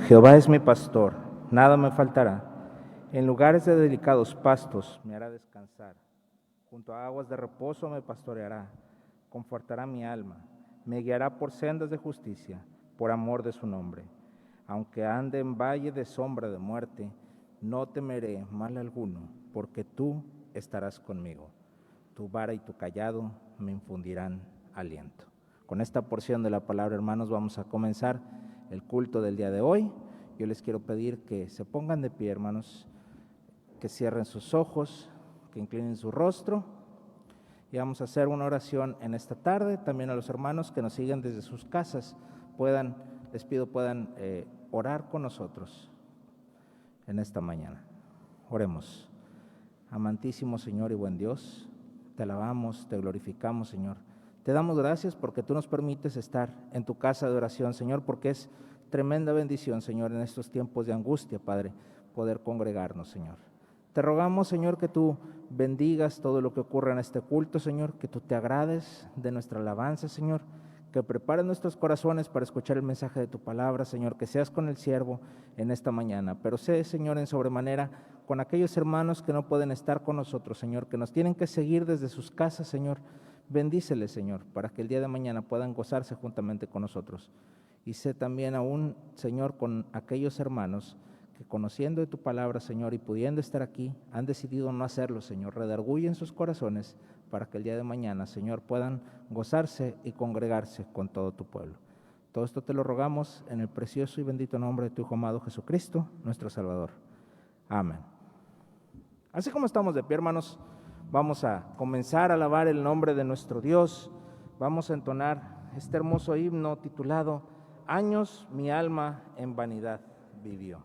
Jehová es mi pastor, nada me faltará. En lugares de delicados pastos me hará descansar. Junto a aguas de reposo me pastoreará. Confortará mi alma. Me guiará por sendas de justicia, por amor de su nombre. Aunque ande en valle de sombra de muerte, no temeré mal alguno, porque tú estarás conmigo. Tu vara y tu cayado me infundirán aliento. Con esta porción de la palabra, hermanos, vamos a comenzar el culto del día de hoy. Yo les quiero pedir que se pongan de pie, hermanos, que cierren sus ojos, que inclinen su rostro, y vamos a hacer una oración en esta tarde. También a los hermanos que nos siguen desde sus casas, les pido puedan orar con nosotros en esta mañana. Oremos. Amantísimo Señor y buen Dios, te alabamos, te glorificamos, Señor. Te damos gracias porque tú nos permites estar en tu casa de oración, Señor, porque es tremenda bendición, Señor, en estos tiempos de angustia, Padre, poder congregarnos, Señor. Te rogamos, Señor, que tú bendigas todo lo que ocurra en este culto, Señor, que tú te agrades de nuestra alabanza, Señor, que prepares nuestros corazones para escuchar el mensaje de tu palabra, Señor, que seas con el siervo en esta mañana, pero sé, Señor, en sobremanera con aquellos hermanos que no pueden estar con nosotros, Señor, que nos tienen que seguir desde sus casas, Señor. Bendíceles, Señor, para que el día de mañana puedan gozarse juntamente con nosotros. Y sé también aún, Señor, con aquellos hermanos que conociendo de tu palabra, Señor, y pudiendo estar aquí, han decidido no hacerlo, Señor. Redarguyen sus corazones para que el día de mañana, Señor, puedan gozarse y congregarse con todo tu pueblo. Todo esto te lo rogamos en el precioso y bendito nombre de tu Hijo amado Jesucristo, nuestro Salvador. Amén. Así como estamos de pie, hermanos, vamos a comenzar a alabar el nombre de nuestro Dios. Vamos a entonar este hermoso himno titulado Años mi alma en vanidad vivió.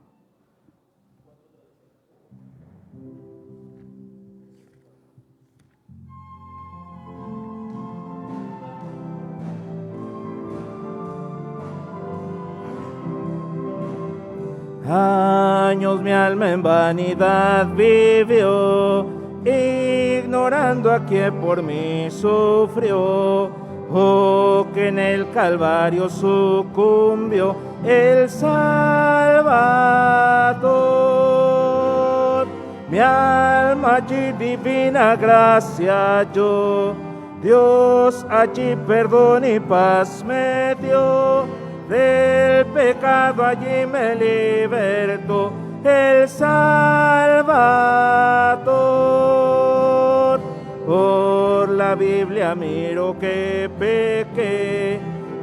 Años mi alma en vanidad vivió, ignorando a quien por mí sufrió. Oh, que en el Calvario sucumbió el Salvador. Mi alma allí divina gracia halló, Dios allí perdón y paz me dio. Del pecado allí me libertó el Salvador. Por la Biblia miro que pequé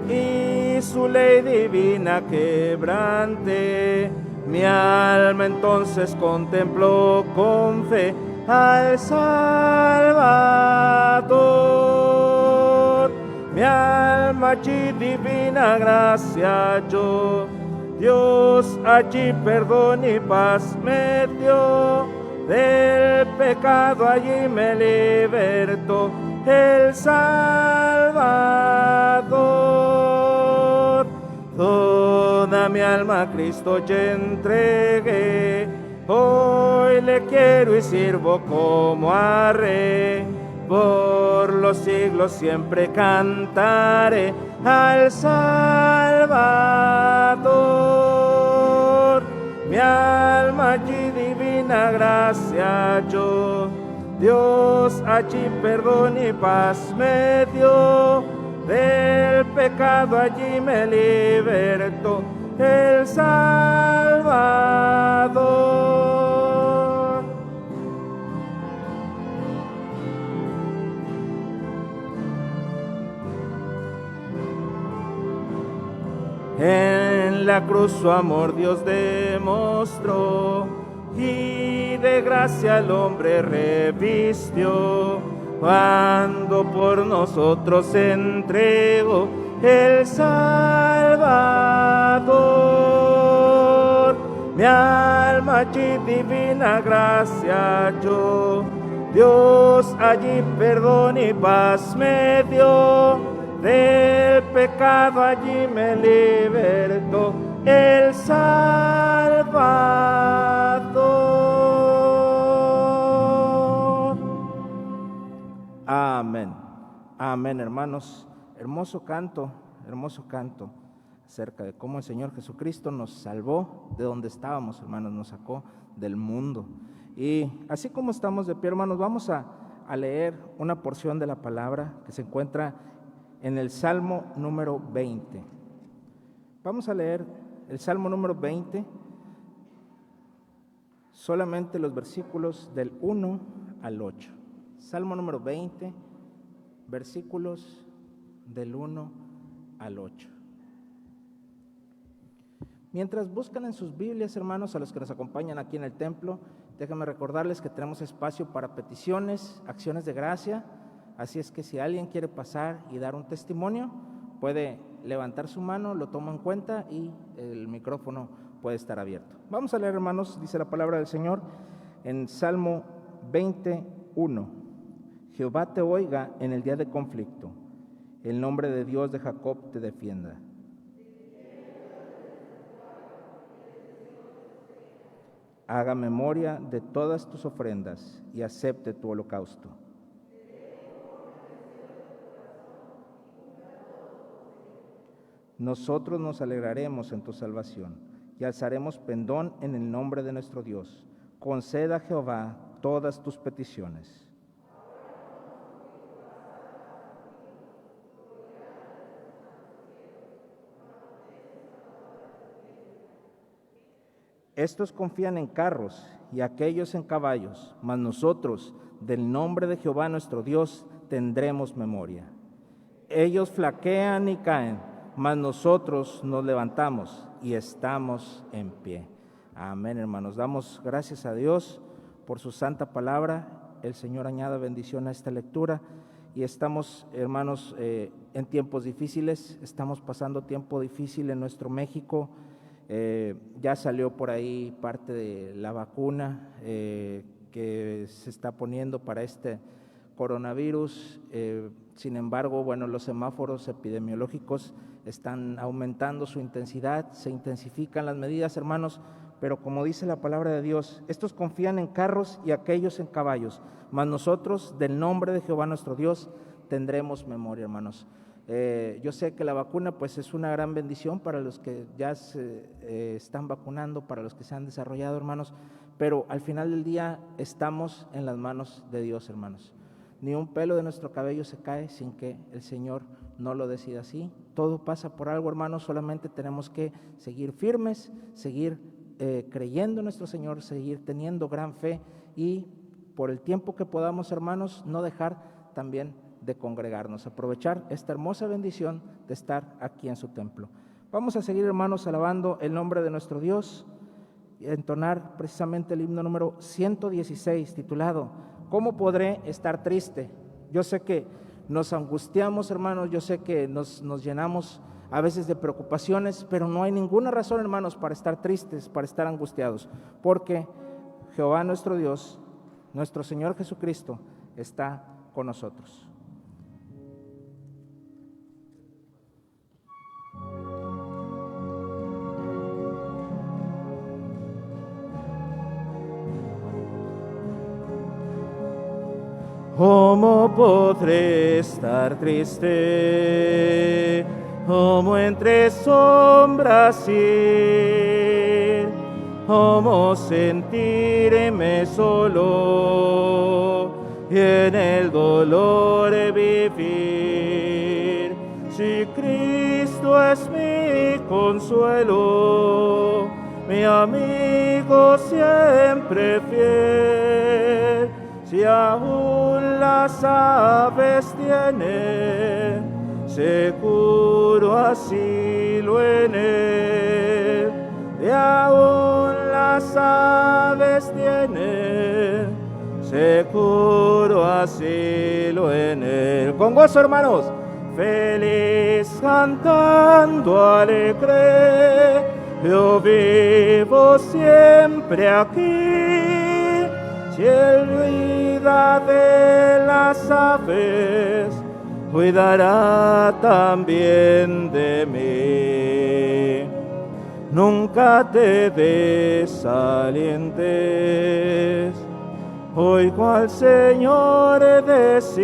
y su ley divina quebranté. Mi alma entonces contempló con fe al Salvador. Mi alma allí divina gracia halló, Dios allí perdón y paz me dio. Del pecado allí me libertó el Salvador. Toda mi alma a Cristo ya entregué, hoy le quiero y sirvo como a Rey. Por los siglos siempre cantaré al Salvador. Mi alma allí divina gracia halló, Dios allí perdón y paz me dio. Del pecado allí me libertó el Salvador. En la cruz su amor Dios demostró y de gracia al hombre revistió, cuando por nosotros se entregó el Salvador. Mi alma allí divina gracia halló, Dios allí perdón y paz me dio. Del pecado allí me libertó el Salvador. Amén. Amén, hermanos. Hermoso canto, hermoso canto. acerca de cómo el Señor Jesucristo nos salvó de donde estábamos, hermanos, nos sacó del mundo. Y así como estamos de pie, hermanos, vamos a leer una porción de la palabra que se encuentra en el Salmo número 20. Vamos a leer el Salmo número 20, solamente los versículos del 1 al 8. Salmo número 20, versículos del 1 al 8. Mientras buscan en sus Biblias, hermanos, a los que nos acompañan aquí en el templo, déjenme recordarles que tenemos espacio para peticiones, acciones de gracia, así es que si alguien quiere pasar y dar un testimonio, puede levantar su mano, lo tomo en cuenta y el micrófono puede estar abierto. Vamos a leer, hermanos, dice la palabra del Señor en Salmo 21. Jehová te oiga en el día de conflicto, el nombre de Dios de Jacob te defienda. Haga memoria de todas tus ofrendas y acepte tu holocausto. Nosotros nos alegraremos en tu salvación y alzaremos pendón en el nombre de nuestro Dios. Conceda a Jehová todas tus peticiones. Estos confían en carros y aquellos en caballos, mas nosotros, del nombre de Jehová nuestro Dios, tendremos memoria. Ellos flaquean y caen, mas nosotros nos levantamos y estamos en pie. Amén, hermanos. Damos gracias a Dios por su santa palabra. El Señor añada bendición a esta lectura. Y estamos, hermanos, en tiempos difíciles. Estamos pasando tiempo difícil en nuestro México. Ya salió por ahí parte de la vacuna que se está poniendo para este coronavirus. Sin embargo, bueno, los semáforos epidemiológicos están aumentando su intensidad, se intensifican las medidas, hermanos, pero como dice la palabra de Dios, estos confían en carros y aquellos en caballos, mas nosotros, del nombre de Jehová nuestro Dios, tendremos memoria, hermanos. Yo sé que la vacuna pues es una gran bendición para los que ya se están vacunando, para los que se han desarrollado, hermanos, pero al final del día estamos en las manos de Dios, hermanos. Ni un pelo de nuestro cabello se cae sin que el Señor no lo decida así. Todo pasa por algo, hermanos, solamente tenemos que seguir firmes, seguir creyendo en nuestro Señor, seguir teniendo gran fe y por el tiempo que podamos, hermanos, no dejar también de congregarnos, aprovechar esta hermosa bendición de estar aquí en su templo. Vamos a seguir, hermanos, alabando el nombre de nuestro Dios y entonar precisamente el himno número 116, titulado ¿Cómo podré estar triste? Yo sé que nos angustiamos, hermanos, yo sé que nos llenamos a veces de preocupaciones, pero no hay ninguna razón, hermanos, para estar tristes, para estar angustiados, porque Jehová nuestro Dios, nuestro Señor Jesucristo, está con nosotros. ¿Cómo podré estar triste? ¿Cómo entre sombras ir? ¿Cómo sentirme solo y en el dolor vivir? Si Cristo es mi consuelo, mi amigo siempre fiel, si aún las aves tienen seguro asilo en él, y aún las aves tienen seguro asilo en él. Con gozo, hermanos, feliz cantando alegre, yo vivo siempre aquí. Si Él cuida de las aves, cuidará también de mí. Nunca te desalientes, oigo al Señor decir,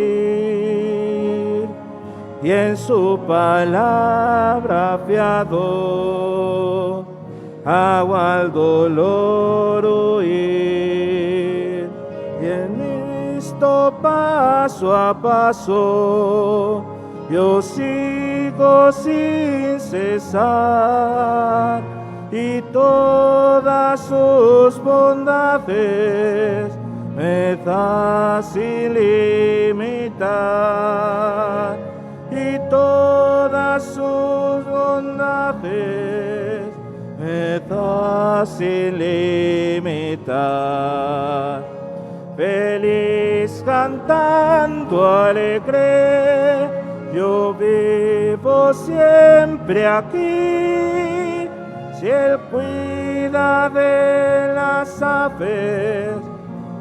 y en su palabra fiado, hago al dolor huir, y en esto paso a paso yo sigo sin cesar, y todas sus bondades me da sin limitar, y todas sus bondades me da sin limitar. Feliz cantando alegre, yo vivo siempre aquí. Si Él cuida de las aves,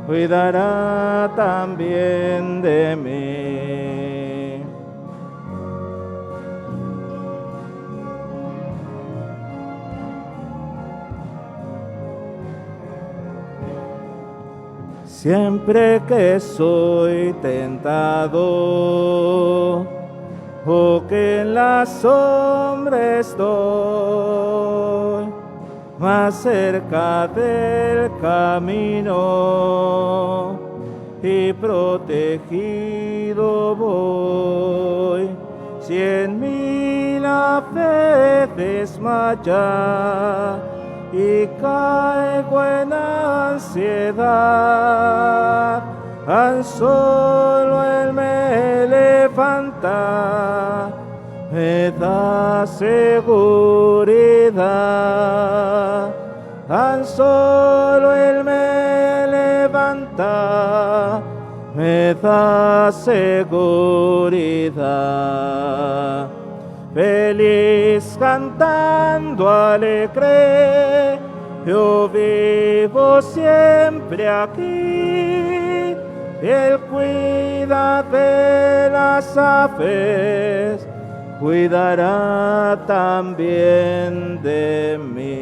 cuidará también de mí. Siempre que soy tentado, o que en la sombra estoy, más cerca del camino y protegido voy. Si en mí la fe desmaya y caigo en ansiedad, tan solo Él me levanta, me da seguridad. Tan solo Él me levanta, me da seguridad. Feliz cantando alegre, yo vivo siempre aquí. Él cuida de las aves, cuidará también de mí.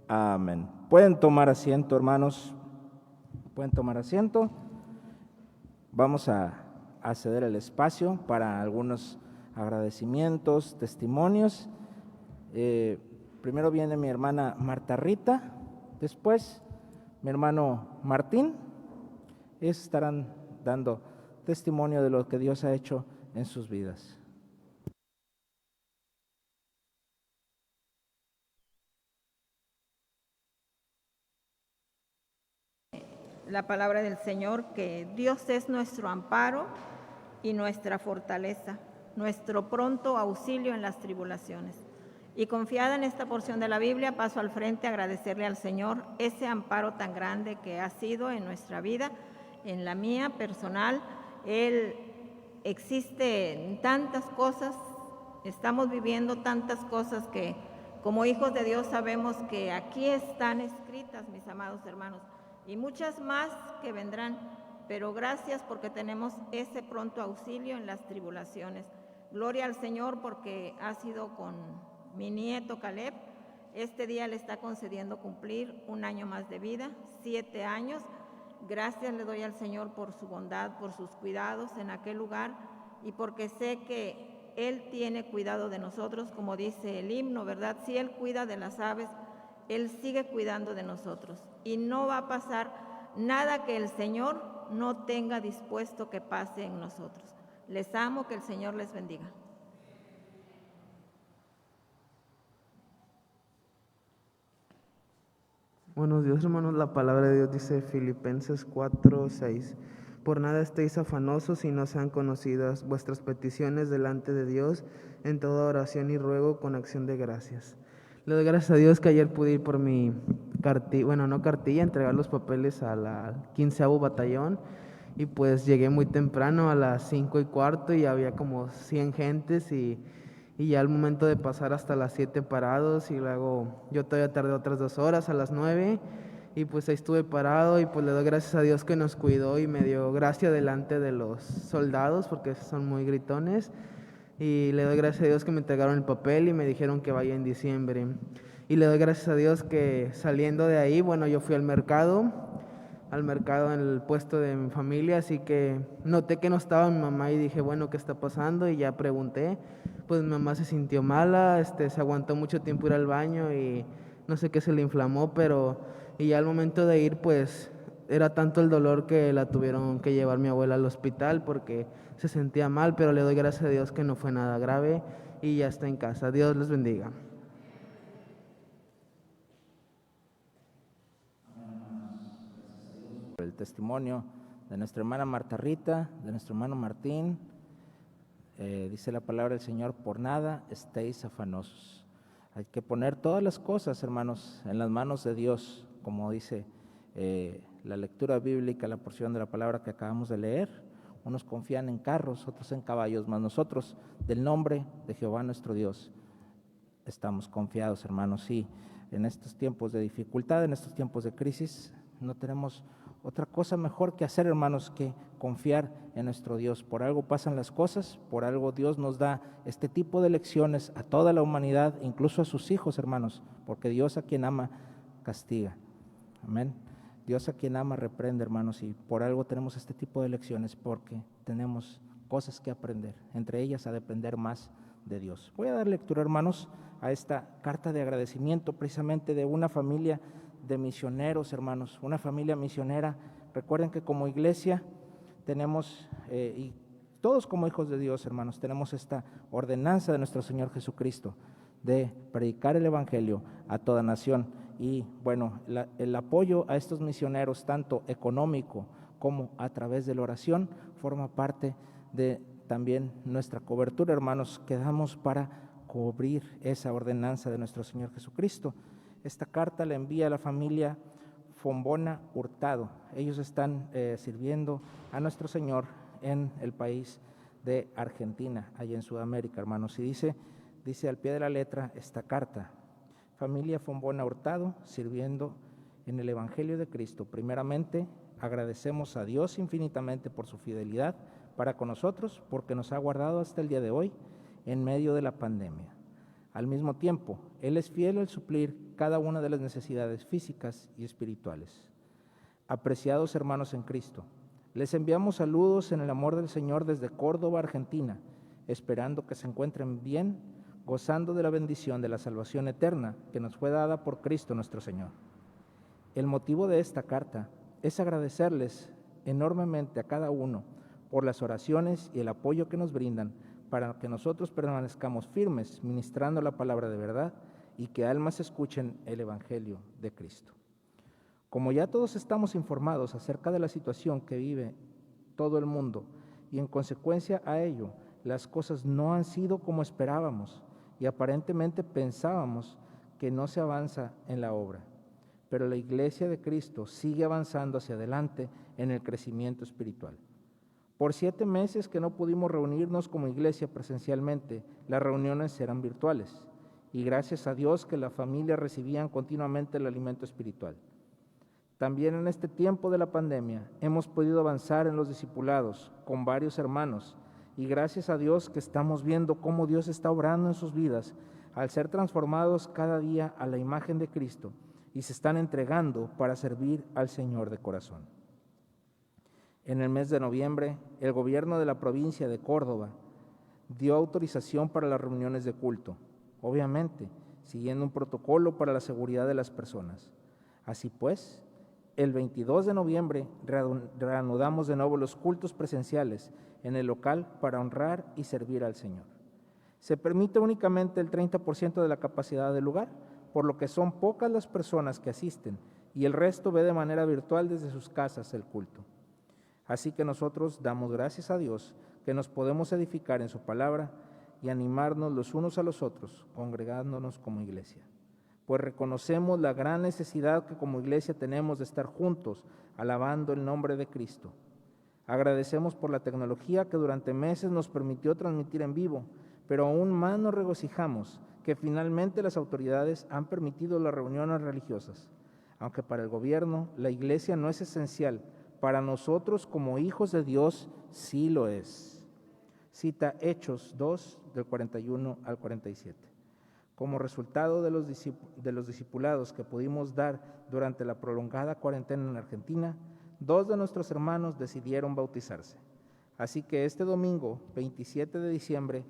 Amén. Pueden tomar asiento, hermanos. Pueden tomar asiento. Vamos a ceder el espacio para algunos agradecimientos, testimonios. Primero viene mi hermana Marta Rita, después mi hermano Martín. Ellos estarán dando testimonio de lo que Dios ha hecho en sus vidas. La palabra del Señor, que Dios es nuestro amparo y nuestra fortaleza, nuestro pronto auxilio en las tribulaciones. Y confiada en esta porción de la Biblia, paso al frente a agradecerle al Señor ese amparo tan grande que ha sido en nuestra vida, en la mía personal. Él existe en tantas cosas, estamos viviendo tantas cosas que como hijos de Dios sabemos que aquí están escritas, mis amados hermanos, y muchas más que vendrán, pero gracias porque tenemos ese pronto auxilio en las tribulaciones. Gloria al Señor porque ha sido con mi nieto Caleb. Este día le está concediendo cumplir 1 año más de vida, 7 años. Gracias le doy al Señor por su bondad, por sus cuidados en aquel lugar y porque sé que Él tiene cuidado de nosotros, como dice el himno, ¿verdad? Si Él cuida de las aves, Él sigue cuidando de nosotros y no va a pasar nada que el Señor no tenga dispuesto que pase en nosotros. Les amo, que el Señor les bendiga. Buenos días, hermanos. La palabra de Dios dice Filipenses 4:6. Por nada estéis afanosos y no sean conocidas vuestras peticiones delante de Dios en toda oración y ruego con acción de gracias. Le doy gracias a Dios que ayer pude ir por mi cartilla, entregar los papeles al 15º batallón y pues llegué muy temprano a las 5:15 y había como 100 gentes y ya al momento de pasar hasta las 7 parados y luego yo todavía tardé otras 2 horas a las 9 y pues ahí estuve parado y pues le doy gracias a Dios que nos cuidó y me dio gracia delante de los soldados porque son muy gritones. Y le doy gracias a Dios que me entregaron el papel y me dijeron que vaya en diciembre. Y le doy gracias a Dios que saliendo de ahí, yo fui al mercado, al mercado en el puesto de mi familia, así que noté que no estaba mi mamá y dije, bueno, ¿qué está pasando? Y ya pregunté, pues mi mamá se sintió mala, se aguantó mucho tiempo ir al baño y no sé qué se le inflamó, pero y ya al momento de ir, pues era tanto el dolor que la tuvieron que llevar mi abuela al hospital porque se sentía mal, pero le doy gracias a Dios que no fue nada grave y ya está en casa. Dios les bendiga. Por el testimonio de nuestra hermana Marta Rita, de nuestro hermano Martín. Dice la palabra del Señor, por nada estéis afanosos. Hay que poner todas las cosas, hermanos, en las manos de Dios, como dice la lectura bíblica, la porción de la palabra que acabamos de leer. Unos confían en carros, otros en caballos, mas nosotros, del nombre de Jehová nuestro Dios, estamos confiados, hermanos. Sí, en estos tiempos de dificultad, en estos tiempos de crisis, no tenemos otra cosa mejor que hacer, hermanos, que confiar en nuestro Dios. Por algo pasan las cosas, por algo Dios nos da este tipo de lecciones a toda la humanidad, incluso a sus hijos, hermanos, porque Dios a quien ama castiga. Amén. Dios a quien ama reprende, hermanos, y por algo tenemos este tipo de lecciones, porque tenemos cosas que aprender, entre ellas a depender más de Dios. Voy a dar lectura, hermanos, a esta carta de agradecimiento precisamente de una familia de misioneros, hermanos, una familia misionera. Recuerden que como iglesia tenemos, y todos como hijos de Dios, hermanos, tenemos esta ordenanza de nuestro Señor Jesucristo de predicar el Evangelio a toda nación. Y bueno, el apoyo a estos misioneros, tanto económico como a través de la oración, forma parte de también nuestra cobertura, hermanos, que damos para cubrir esa ordenanza de nuestro Señor Jesucristo. Esta carta la envía a la familia Fombona Hurtado. Ellos están sirviendo a nuestro Señor en el país de Argentina, allá en Sudamérica, hermanos. Y dice al pie de la letra esta carta: familia Fombona Hurtado, sirviendo en el Evangelio de Cristo. Primeramente, agradecemos a Dios infinitamente por su fidelidad para con nosotros, porque nos ha guardado hasta el día de hoy en medio de la pandemia. Al mismo tiempo, Él es fiel al suplir cada una de las necesidades físicas y espirituales. Apreciados hermanos en Cristo, les enviamos saludos en el amor del Señor desde Córdoba, Argentina, esperando que se encuentren bien, gozando de la bendición de la salvación eterna que nos fue dada por Cristo nuestro Señor. El motivo de esta carta es agradecerles enormemente a cada uno por las oraciones y el apoyo que nos brindan para que nosotros permanezcamos firmes ministrando la palabra de verdad y que almas escuchen el Evangelio de Cristo. Como ya todos estamos informados acerca de la situación que vive todo el mundo y en consecuencia a ello, las cosas no han sido como esperábamos y aparentemente pensábamos que no se avanza en la obra. Pero la Iglesia de Cristo sigue avanzando hacia adelante en el crecimiento espiritual. Por 7 meses que no pudimos reunirnos como iglesia presencialmente, las reuniones eran virtuales y gracias a Dios que la familia recibían continuamente el alimento espiritual. También en este tiempo de la pandemia hemos podido avanzar en los discipulados con varios hermanos y gracias a Dios que estamos viendo cómo Dios está obrando en sus vidas al ser transformados cada día a la imagen de Cristo y se están entregando para servir al Señor de corazón. En el mes de noviembre, el gobierno de la provincia de Córdoba dio autorización para las reuniones de culto, obviamente, siguiendo un protocolo para la seguridad de las personas. Así pues, el 22 de noviembre reanudamos de nuevo los cultos presenciales en el local para honrar y servir al Señor. Se permite únicamente el 30% de la capacidad del lugar, por lo que son pocas las personas que asisten y el resto ve de manera virtual desde sus casas el culto. Así que nosotros damos gracias a Dios que nos podemos edificar en su palabra y animarnos los unos a los otros, congregándonos como iglesia. Pues reconocemos la gran necesidad que como iglesia tenemos de estar juntos, alabando el nombre de Cristo. Agradecemos por la tecnología que durante meses nos permitió transmitir en vivo, pero aún más nos regocijamos que finalmente las autoridades han permitido las reuniones religiosas. Aunque para el gobierno la iglesia no es esencial, para nosotros como hijos de Dios sí lo es. Cita Hechos 2, del 41 al 47. Como resultado de los discipulados que pudimos dar durante la prolongada cuarentena en Argentina, 2 de nuestros hermanos decidieron bautizarse. Así que este domingo, 27 de diciembre,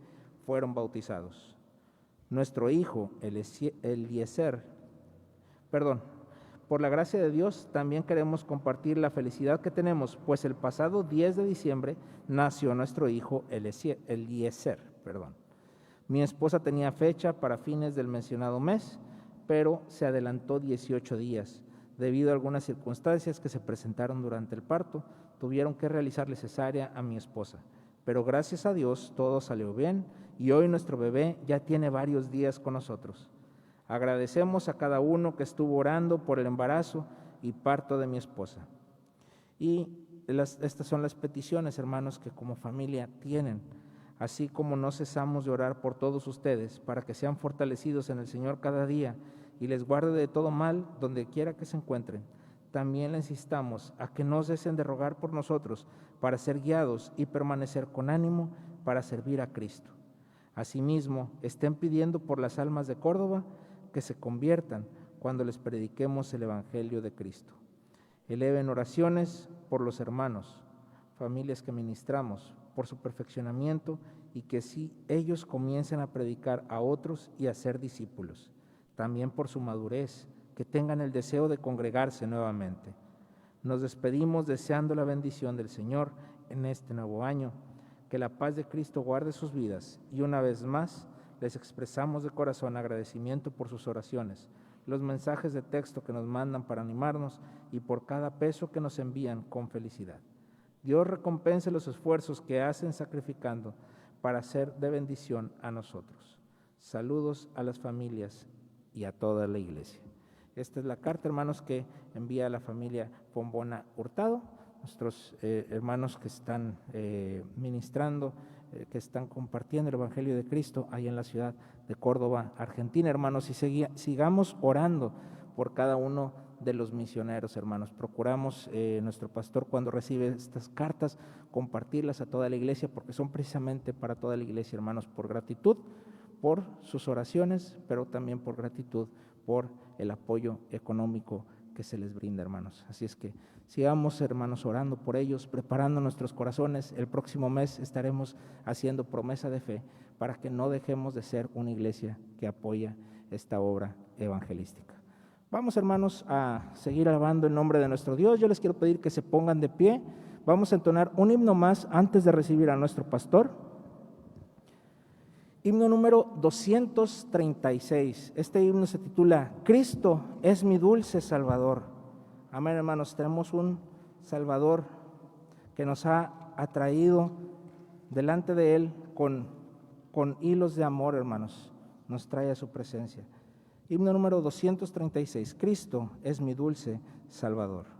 fueron bautizados. Nuestro hijo, Eliezer, por la gracia de Dios, también queremos compartir la felicidad que tenemos, pues el pasado 10 de diciembre nació nuestro hijo Eliezer. Mi esposa tenía fecha para fines del mencionado mes, pero se adelantó 18 días. Debido a algunas circunstancias que se presentaron durante el parto, tuvieron que realizarle cesárea a mi esposa. Pero gracias a Dios todo salió bien y hoy nuestro bebé ya tiene varios días con nosotros. Agradecemos a cada uno que estuvo orando por el embarazo y parto de mi esposa. Y estas son las peticiones, hermanos, que como familia tienen, así como no cesamos de orar por todos ustedes para que sean fortalecidos en el Señor cada día y les guarde de todo mal donde quiera que se encuentren. También les instamos a que no cesen de rogar por nosotros para ser guiados y permanecer con ánimo para servir a Cristo. Asimismo, estén pidiendo por las almas de Córdoba que se conviertan cuando les prediquemos el Evangelio de Cristo. Eleven oraciones por los hermanos, familias que ministramos, por su perfeccionamiento y que sí ellos comiencen a predicar a otros y a ser discípulos. También por su madurez, que tengan el deseo de congregarse nuevamente. Nos despedimos deseando la bendición del Señor en este nuevo año, que la paz de Cristo guarde sus vidas y una vez más les expresamos de corazón agradecimiento por sus oraciones, los mensajes de texto que nos mandan para animarnos y por cada peso que nos envían con felicidad. Dios recompense los esfuerzos que hacen sacrificando para ser de bendición a nosotros. Saludos a las familias y a toda la iglesia. Esta es la carta, hermanos, que envía la familia Fombona Hurtado, nuestros hermanos que están ministrando, que están compartiendo el Evangelio de Cristo ahí en la ciudad de Córdoba, Argentina, hermanos, y sigamos orando por cada uno de los misioneros, hermanos. Procuramos, nuestro pastor, cuando recibe estas cartas, compartirlas a toda la iglesia, porque son precisamente para toda la iglesia, hermanos, por gratitud, por sus oraciones, pero también por gratitud, por el apoyo económico que se les brinda, hermanos. Así es que sigamos, hermanos, orando por ellos, preparando nuestros corazones. El próximo mes estaremos haciendo promesa de fe para que no dejemos de ser una iglesia que apoya esta obra evangelística. Vamos, hermanos, a seguir alabando el nombre de nuestro Dios. Yo les quiero pedir que se pongan de pie. Vamos a entonar un himno más antes de recibir a nuestro pastor. Himno número 236. Este himno se titula Cristo es mi dulce Salvador. Amén, hermanos. Tenemos un Salvador que nos ha atraído delante de Él con hilos de amor, hermanos. Nos trae a su presencia. Himno número 236. Cristo es mi dulce Salvador.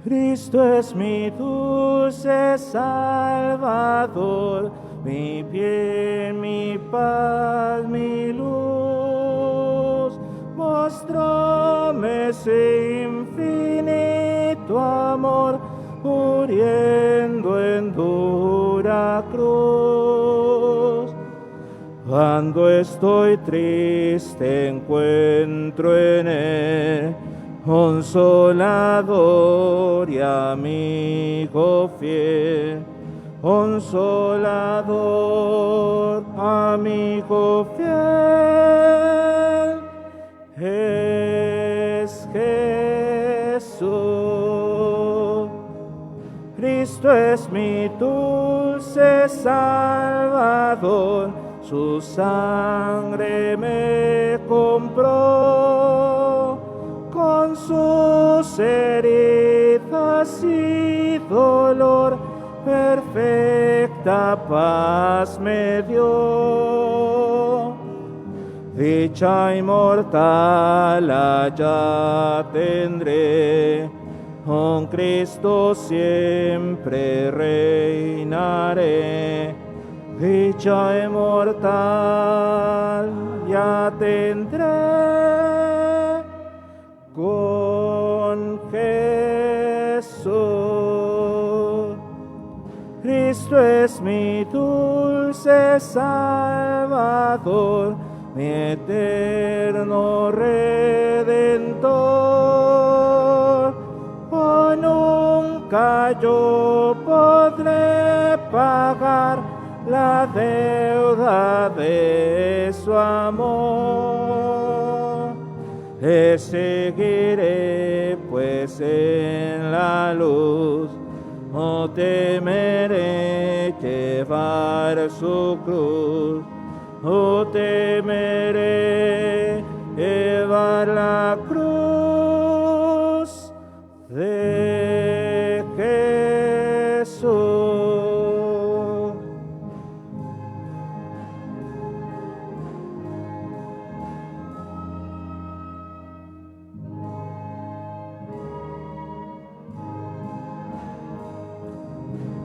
Cristo es mi dulce Salvador, mi bien, mi paz, mi luz. Mostróme su infinito amor, muriendo en dura cruz. Cuando estoy triste encuentro en Él consolador y amigo fiel, consolador, amigo fiel, es Jesús. Cristo es mi dulce Salvador, su sangre me compró. Con sus heridas y dolor, perfecta paz me dio. Dicha inmortal allá tendré, con Cristo siempre reinaré. Dicha inmortal ya tendré, con Jesús. Cristo es mi dulce Salvador, mi eterno Redentor. Oh, nunca yo podré pagar la deuda de su amor. Le seguiré pues en la luz, no temeré llevar su cruz, no temeré llevar la cruz de Jesús.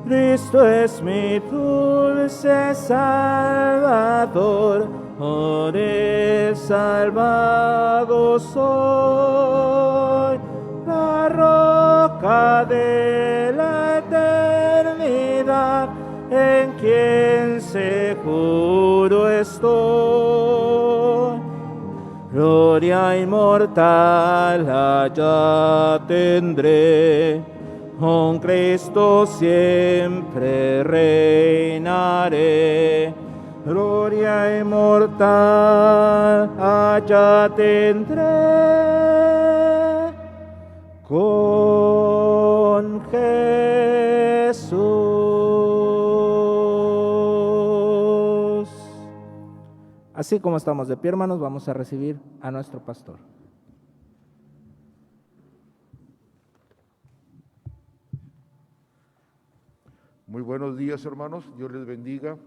Cristo es mi dulce Salvador, por Él salvado soy. La roca de la eternidad, en quien seguro estoy. Gloria inmortal allá tendré, con Cristo siempre reinaré. Gloria inmortal allá tendré con Jesús. Así como estamos de pie, hermanos, vamos a recibir a nuestro pastor. Muy buenos días, hermanos. Dios les bendiga.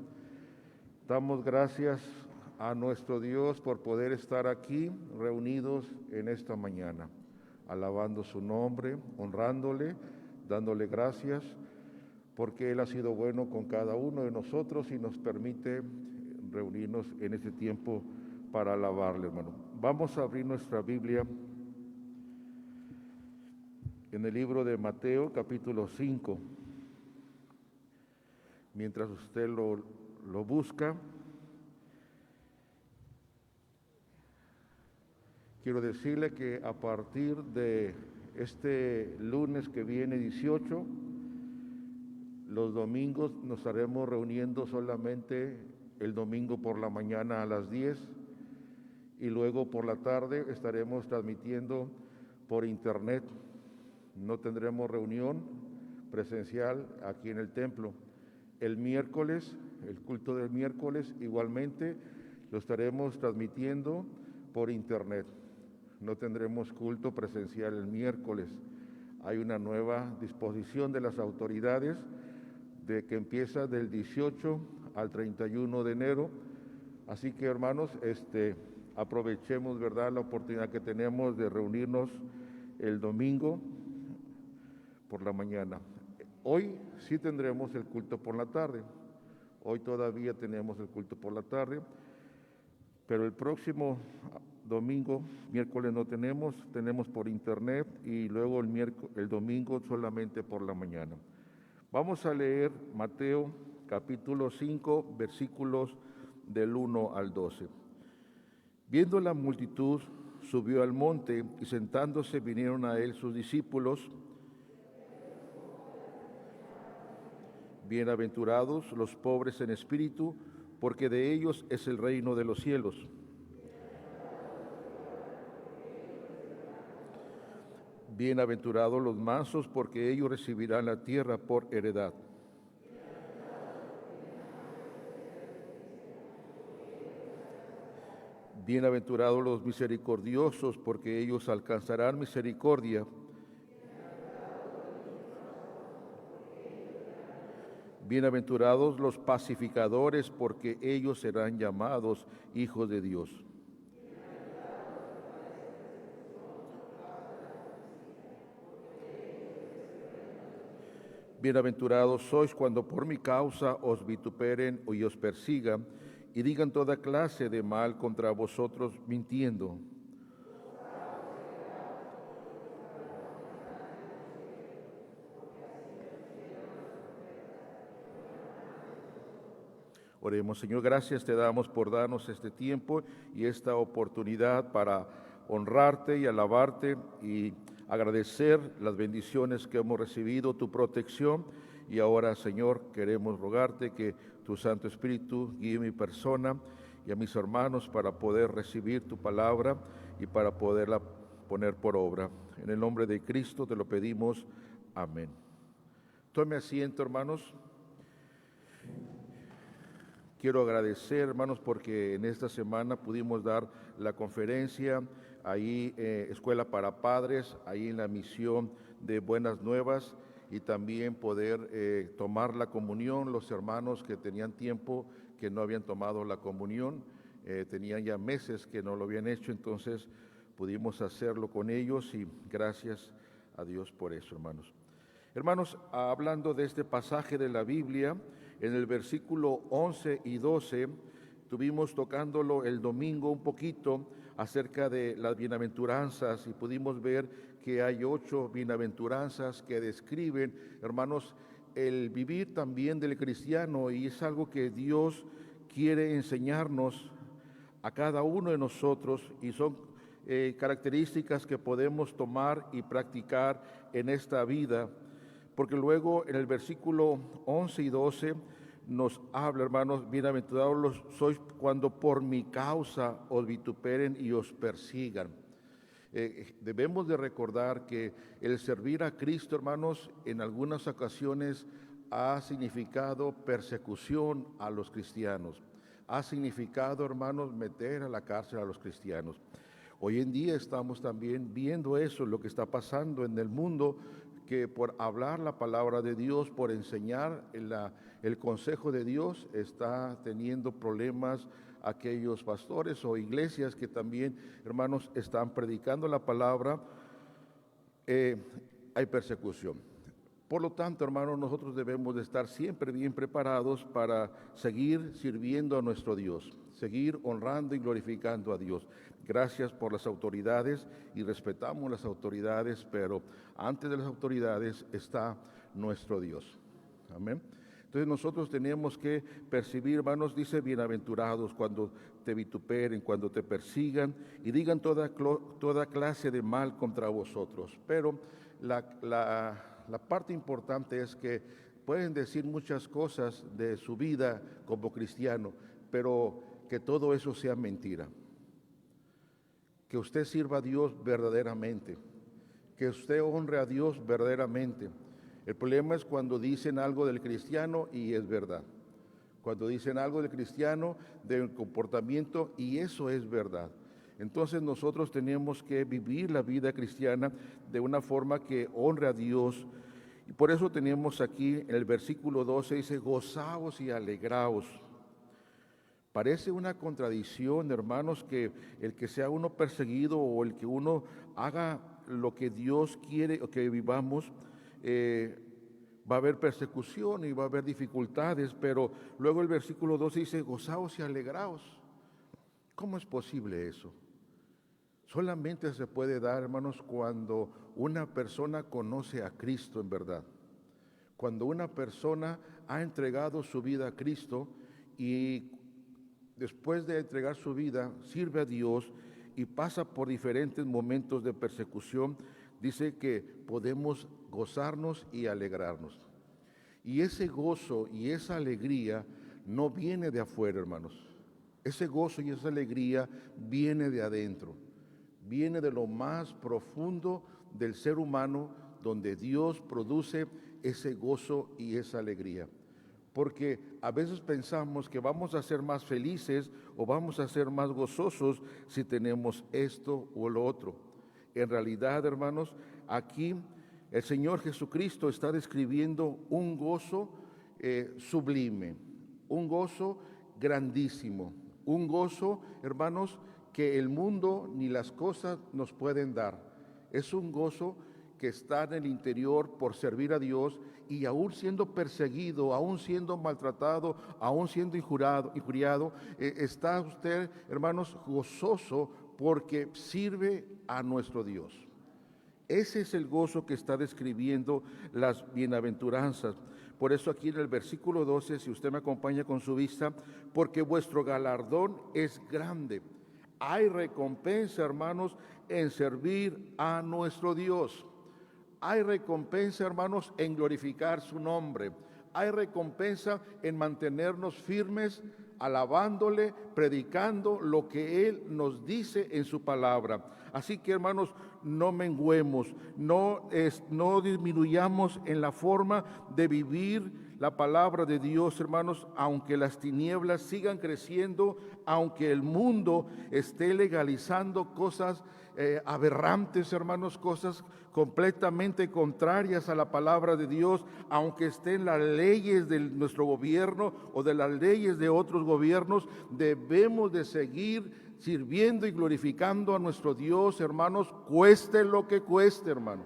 Damos gracias a nuestro Dios por poder estar aquí reunidos en esta mañana, alabando su nombre, honrándole, dándole gracias, porque Él ha sido bueno con cada uno de nosotros y nos permite reunirnos en este tiempo para alabarle, hermano. Vamos a abrir nuestra Biblia en el libro de Mateo, capítulo 5. Mientras usted lo busca, quiero decirle que a partir de este lunes que viene 18, los domingos nos estaremos reuniendo solamente el domingo por la mañana a las 10 y luego por la tarde estaremos transmitiendo por internet. No tendremos reunión presencial aquí en el templo. El miércoles, el culto del miércoles, igualmente lo estaremos transmitiendo por internet. No tendremos culto presencial el miércoles. Hay una nueva disposición de las autoridades de que empieza del 18 al 31 de enero. Así que, hermanos, aprovechemos, ¿verdad?, la oportunidad que tenemos de reunirnos el domingo por la mañana. Hoy sí tendremos el culto por la tarde. Hoy todavía tenemos el culto por la tarde, pero el próximo domingo, miércoles no tenemos por internet y luego el domingo solamente por la mañana. Vamos a leer Mateo capítulo 5, versículos del 1 al 12. Viendo la multitud, subió al monte y sentándose vinieron a él sus discípulos. Bienaventurados los pobres en espíritu, porque de ellos es el reino de los cielos. Bienaventurados los mansos, porque ellos recibirán la tierra por heredad. Bienaventurados los misericordiosos, porque ellos alcanzarán misericordia. Bienaventurados los pacificadores, porque ellos serán llamados hijos de Dios. Bienaventurados sois cuando por mi causa os vituperen y os persigan, y digan toda clase de mal contra vosotros mintiendo. Oremos. Señor, gracias te damos por darnos este tiempo y esta oportunidad para honrarte y alabarte y agradecer las bendiciones que hemos recibido, tu protección. Y ahora, Señor, queremos rogarte que tu Santo Espíritu guíe mi persona y a mis hermanos para poder recibir tu palabra y para poderla poner por obra. En el nombre de Cristo te lo pedimos. Amén. Tome asiento, hermanos. Quiero agradecer, hermanos, porque en esta semana pudimos dar la conferencia ahí, Escuela para Padres, ahí en la misión de Buenas Nuevas, y también poder tomar la comunión, los hermanos que tenían tiempo que no habían tomado la comunión, tenían ya meses que no lo habían hecho, entonces pudimos hacerlo con ellos y gracias a Dios por eso, hermanos. Hermanos, hablando de este pasaje de la Biblia, en el versículo 11 y 12, estuvimos tocándolo el domingo un poquito acerca de las bienaventuranzas y pudimos ver que hay 8 bienaventuranzas que describen, hermanos, el vivir también del cristiano, y es algo que Dios quiere enseñarnos a cada uno de nosotros y son características que podemos tomar y practicar en esta vida, porque luego en el versículo 11 y 12 nos habla, hermanos, bienaventurados sois cuando por mi causa os vituperen y os persigan. Debemos de recordar que el servir a Cristo, hermanos, en algunas ocasiones ha significado persecución a los cristianos, ha significado, hermanos, meter a la cárcel a los cristianos. Hoy en día estamos también viendo eso, lo que está pasando en el mundo, que por hablar la palabra de Dios, por enseñar el consejo de Dios, está teniendo problemas aquellos pastores o iglesias que también, hermanos, están predicando la palabra, hay persecución. Por lo tanto, hermanos, nosotros debemos de estar siempre bien preparados para seguir sirviendo a nuestro Dios, seguir honrando y glorificando a Dios. Gracias por las autoridades y respetamos las autoridades, pero antes de las autoridades está nuestro Dios. Amén. Entonces nosotros tenemos que percibir, hermanos, dice, bienaventurados cuando te vituperen, cuando te persigan y digan toda clase de mal contra vosotros. Pero la parte importante es que pueden decir muchas cosas de su vida como cristiano, pero que todo eso sea mentira. Que usted sirva a Dios verdaderamente, que usted honre a Dios verdaderamente. El problema es cuando dicen algo del cristiano y es verdad. Cuando dicen algo del cristiano, del comportamiento, y eso es verdad. Entonces nosotros tenemos que vivir la vida cristiana de una forma que honre a Dios. Y por eso tenemos aquí en el versículo 12, dice, gozaos y alegraos. Parece una contradicción, hermanos, que el que sea uno perseguido o el que uno haga lo que Dios quiere o que vivamos, va a haber persecución y va a haber dificultades, pero luego el versículo 12 dice, gozaos y alegraos. ¿Cómo es posible eso? Solamente se puede dar, hermanos, cuando una persona conoce a Cristo en verdad. Cuando una persona ha entregado su vida a Cristo y después de entregar su vida, sirve a Dios y pasa por diferentes momentos de persecución, dice que podemos gozarnos y alegrarnos. Y ese gozo y esa alegría no viene de afuera, hermanos. Ese gozo y esa alegría viene de adentro. Viene de lo más profundo del ser humano, donde Dios produce ese gozo y esa alegría. Porque a veces pensamos que vamos a ser más felices o vamos a ser más gozosos si tenemos esto o lo otro. En realidad, hermanos, aquí el Señor Jesucristo está describiendo un gozo sublime, un gozo grandísimo, un gozo, hermanos, que el mundo ni las cosas nos pueden dar. Es un gozo que está en el interior por servir a Dios, y aún siendo perseguido, aún siendo maltratado, aún siendo injuriado, está usted, hermanos, gozoso porque sirve a nuestro Dios. Ese es el gozo que está describiendo las bienaventuranzas. Por eso aquí en el versículo 12, si usted me acompaña con su vista, porque vuestro galardón es grande. Hay recompensa, hermanos, en servir a nuestro Dios. Hay recompensa, hermanos, en glorificar su nombre. Hay recompensa en mantenernos firmes, alabándole, predicando lo que Él nos dice en su palabra. Así que, hermanos, no menguemos, no disminuyamos en la forma de vivir la palabra de Dios, hermanos, aunque las tinieblas sigan creciendo, aunque el mundo esté legalizando cosas aberrantes, hermanos, cosas completamente contrarias a la palabra de Dios, aunque estén las leyes de nuestro gobierno o de las leyes de otros gobiernos, debemos de seguir sirviendo y glorificando a nuestro Dios, hermanos, cueste lo que cueste, hermano,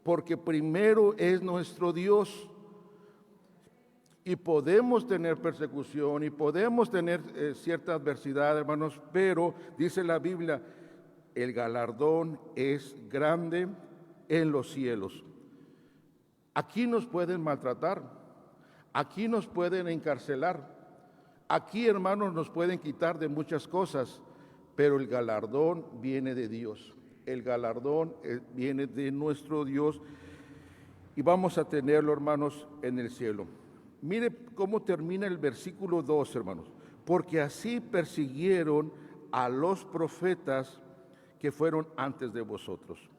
porque primero es nuestro Dios. Y podemos tener persecución y podemos tener cierta adversidad, hermanos, pero dice la Biblia, el galardón es grande en los cielos. Aquí nos pueden maltratar, aquí nos pueden encarcelar, aquí, hermanos, nos pueden quitar de muchas cosas, pero el galardón viene de Dios. El galardón viene de nuestro Dios y vamos a tenerlo, hermanos, en el cielo. Mire cómo termina el versículo 2, hermanos. Porque así persiguieron a los profetas que fueron antes de vosotros.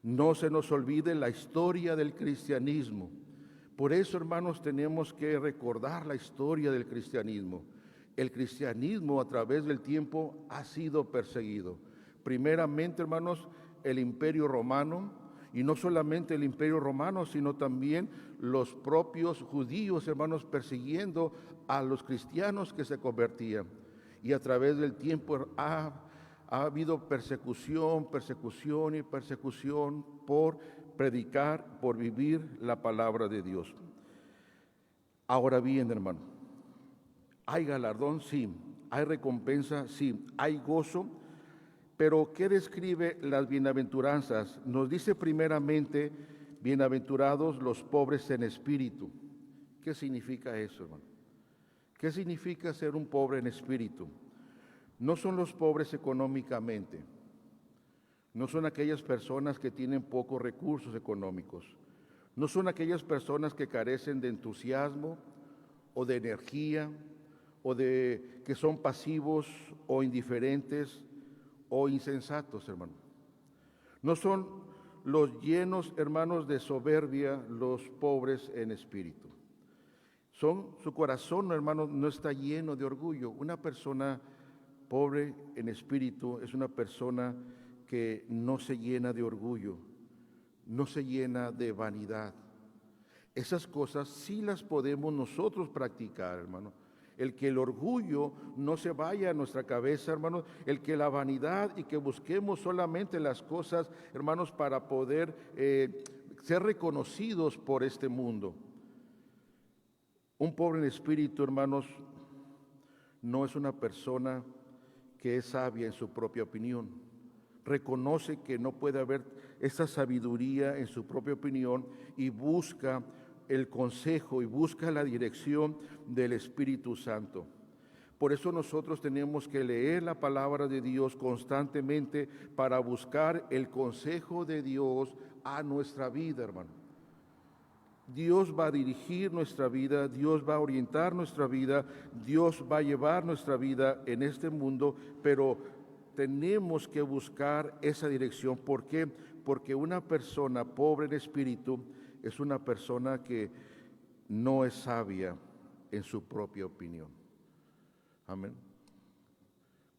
No se nos olvide la historia del cristianismo. Por eso, hermanos, tenemos que recordar la historia del cristianismo. El cristianismo a través del tiempo ha sido perseguido. Primeramente, hermanos, el Imperio Romano, y no solamente el Imperio Romano, sino también los propios judíos, hermanos, persiguiendo a los cristianos que se convertían. Y a través del tiempo ha habido persecución por predicar, por vivir la palabra de Dios. Ahora bien, hermano, hay galardón, sí, hay recompensa, sí, hay gozo, pero ¿qué describe las bienaventuranzas? Nos dice primeramente, bienaventurados los pobres en espíritu. ¿Qué significa eso, hermano? ¿Qué significa ser un pobre en espíritu? No son los pobres económicamente, no son aquellas personas que tienen pocos recursos económicos, no son aquellas personas que carecen de entusiasmo o de energía o de que son pasivos o indiferentes o insensatos, hermano. No son los llenos, hermanos, de soberbia los pobres en espíritu. Su corazón, hermano, no está lleno de orgullo. Una persona pobre en espíritu es una persona que no se llena de orgullo, no se llena de vanidad. Esas cosas sí las podemos nosotros practicar, hermano. El que el orgullo no se vaya a nuestra cabeza, hermanos, el que la vanidad y que busquemos solamente las cosas, hermanos, para poder ser reconocidos por este mundo. Un pobre en espíritu, hermanos, no es una persona que es sabia en su propia opinión. Reconoce que no puede haber esa sabiduría en su propia opinión y busca el consejo y busca la dirección del Espíritu Santo. Por eso nosotros tenemos que leer la palabra de Dios constantemente para buscar el consejo de Dios a nuestra vida, hermano. Dios va a dirigir nuestra vida, Dios va a orientar nuestra vida, Dios va a llevar nuestra vida en este mundo, pero tenemos que buscar esa dirección. ¿Por qué? Porque una persona pobre en espíritu es una persona que no es sabia en su propia opinión. Amén.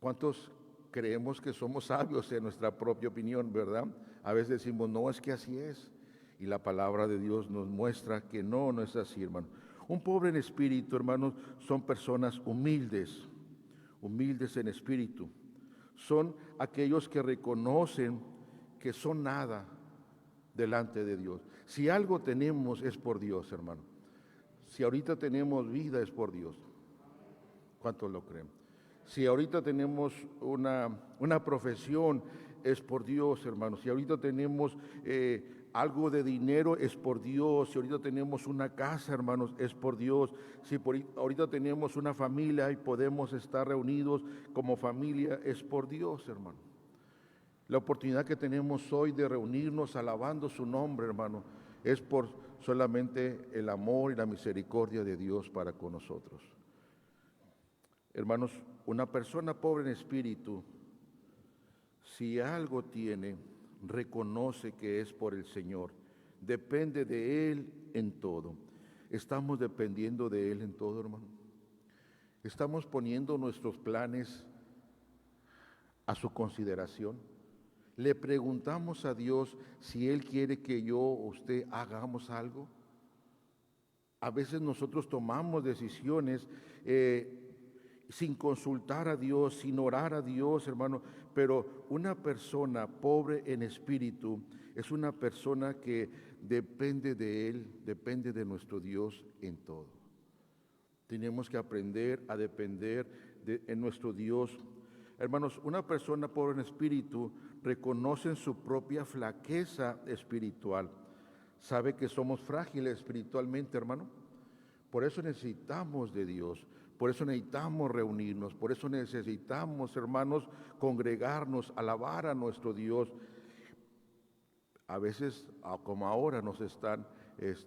¿Cuántos creemos que somos sabios en nuestra propia opinión, verdad? A veces decimos, no, es que así es. Y la palabra de Dios nos muestra que no es así, hermano. Un pobre en espíritu, hermanos, son personas humildes en espíritu. Son aquellos que reconocen que son nada delante de Dios. Si algo tenemos es por Dios, hermano. Si ahorita tenemos vida es por Dios. ¿Cuántos lo creen? Si ahorita tenemos una profesión es por Dios, hermanos. Si ahorita tenemos algo de dinero es por Dios. Si ahorita tenemos una casa, hermanos, es por Dios. Si ahorita tenemos una familia y podemos estar reunidos como familia, es por Dios, hermano. La oportunidad que tenemos hoy de reunirnos alabando su nombre, hermano, es por solamente el amor y la misericordia de Dios para con nosotros. Hermanos, una persona pobre en espíritu, si algo tiene, reconoce que es por el Señor, depende de Él en todo. ¿Estamos dependiendo de Él en todo, hermano? ¿Estamos poniendo nuestros planes a su consideración? ¿Le preguntamos a Dios si Él quiere que yo o usted hagamos algo? A veces nosotros tomamos decisiones sin consultar a Dios, sin orar a Dios, hermano, pero una persona pobre en espíritu es una persona que depende de Él, depende de nuestro Dios en todo. Tenemos que aprender a depender de nuestro Dios. Hermanos, una persona pobre en espíritu reconoce su propia flaqueza espiritual. Sabe que somos frágiles espiritualmente, hermano. Por eso necesitamos de Dios. Por eso necesitamos reunirnos, por eso necesitamos, hermanos, congregarnos, alabar a nuestro Dios. A veces, como ahora, nos están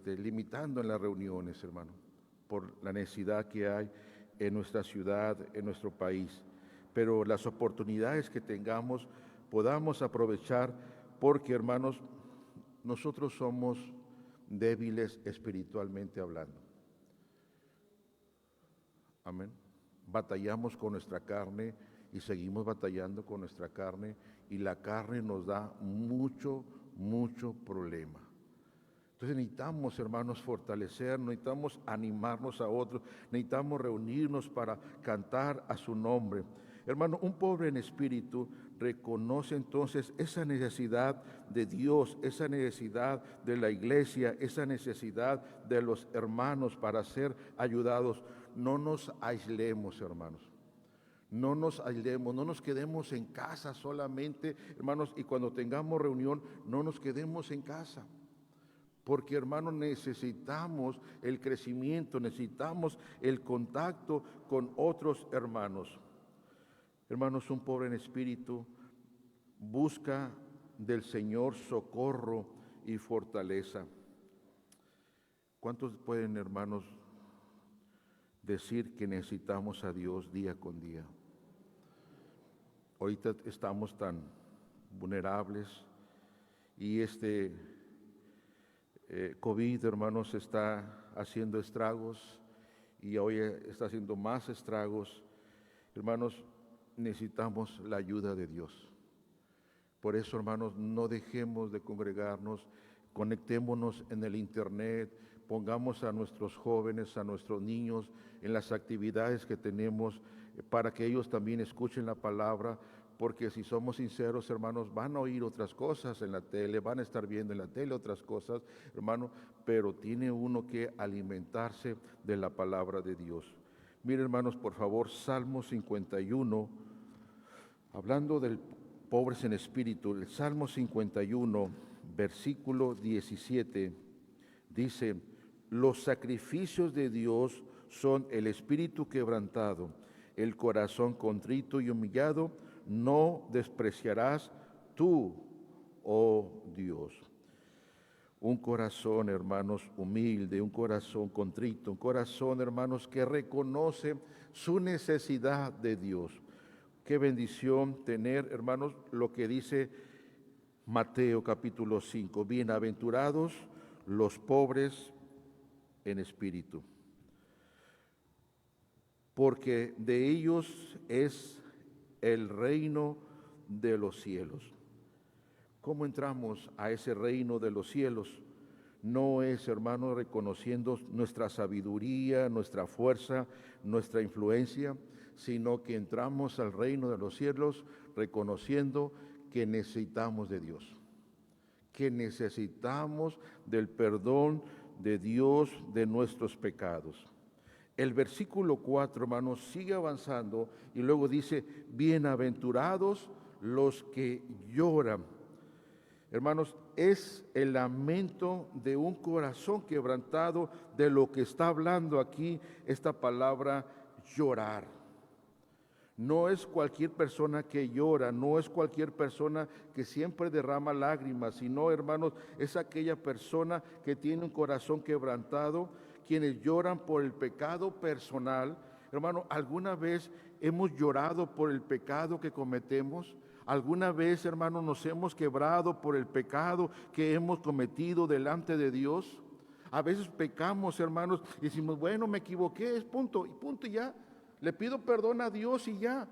limitando en las reuniones, hermano, por la necesidad que hay en nuestra ciudad, en nuestro país. Pero las oportunidades que tengamos, podamos aprovechar, porque, hermanos, nosotros somos débiles espiritualmente hablando. Amén. Batallamos con nuestra carne y seguimos batallando con nuestra carne, y la carne nos da mucho problema. Entonces necesitamos, hermanos, fortalecernos, necesitamos animarnos a otros, necesitamos reunirnos para cantar a su nombre. Hermano, un pobre en espíritu reconoce entonces esa necesidad de Dios, esa necesidad de la iglesia, esa necesidad de los hermanos para ser ayudados. No nos aislemos, hermanos. No nos aislemos, no nos quedemos en casa solamente, hermanos, y cuando tengamos reunión, no nos quedemos en casa. Porque, hermanos, necesitamos el crecimiento, necesitamos el contacto con otros hermanos. Hermanos, un pobre en espíritu busca del Señor socorro y fortaleza. ¿Cuántos pueden, hermanos, decir que necesitamos a Dios día con día? Ahorita estamos tan vulnerables y COVID, hermanos, está haciendo estragos y hoy está haciendo más estragos. Hermanos, necesitamos la ayuda de Dios. Por eso, hermanos, no dejemos de congregarnos, conectémonos en el internet, pongamos a nuestros jóvenes, a nuestros niños en las actividades que tenemos para que ellos también escuchen la palabra, porque si somos sinceros, hermanos, van a oír otras cosas en la tele, van a estar viendo en la tele otras cosas, hermano, pero tiene uno que alimentarse de la palabra de Dios. Miren, hermanos, por favor, Salmo 51, hablando del pobres en espíritu, el Salmo 51, versículo 17, dice: los sacrificios de Dios son el espíritu quebrantado, el corazón contrito y humillado, no despreciarás tú, oh Dios. Un corazón, hermanos, humilde, un corazón contrito, un corazón, hermanos, que reconoce su necesidad de Dios. Qué bendición tener, hermanos, lo que dice Mateo capítulo 5. Bienaventurados los pobres en espíritu, porque de ellos es el reino de los cielos. ¿Cómo entramos a ese reino de los cielos? No es, hermano, reconociendo nuestra sabiduría, nuestra fuerza, nuestra influencia, sino que entramos al reino de los cielos reconociendo que necesitamos de Dios, que necesitamos del perdón de Dios de nuestros pecados. El versículo 4, hermanos, sigue avanzando y luego dice: bienaventurados los que lloran. Hermanos, es el lamento de un corazón quebrantado, de lo que está hablando aquí esta palabra llorar. No es cualquier persona que llora, no es cualquier persona que siempre derrama lágrimas, sino, hermanos, es aquella persona que tiene un corazón quebrantado, quienes lloran por el pecado personal. Hermano, ¿alguna vez hemos llorado por el pecado que cometemos? ¿Alguna vez, hermano, nos hemos quebrado por el pecado que hemos cometido delante de Dios? A veces pecamos, hermanos, y decimos, bueno, me equivoqué, es punto, y punto, y ya. Le pido perdón a Dios y ya.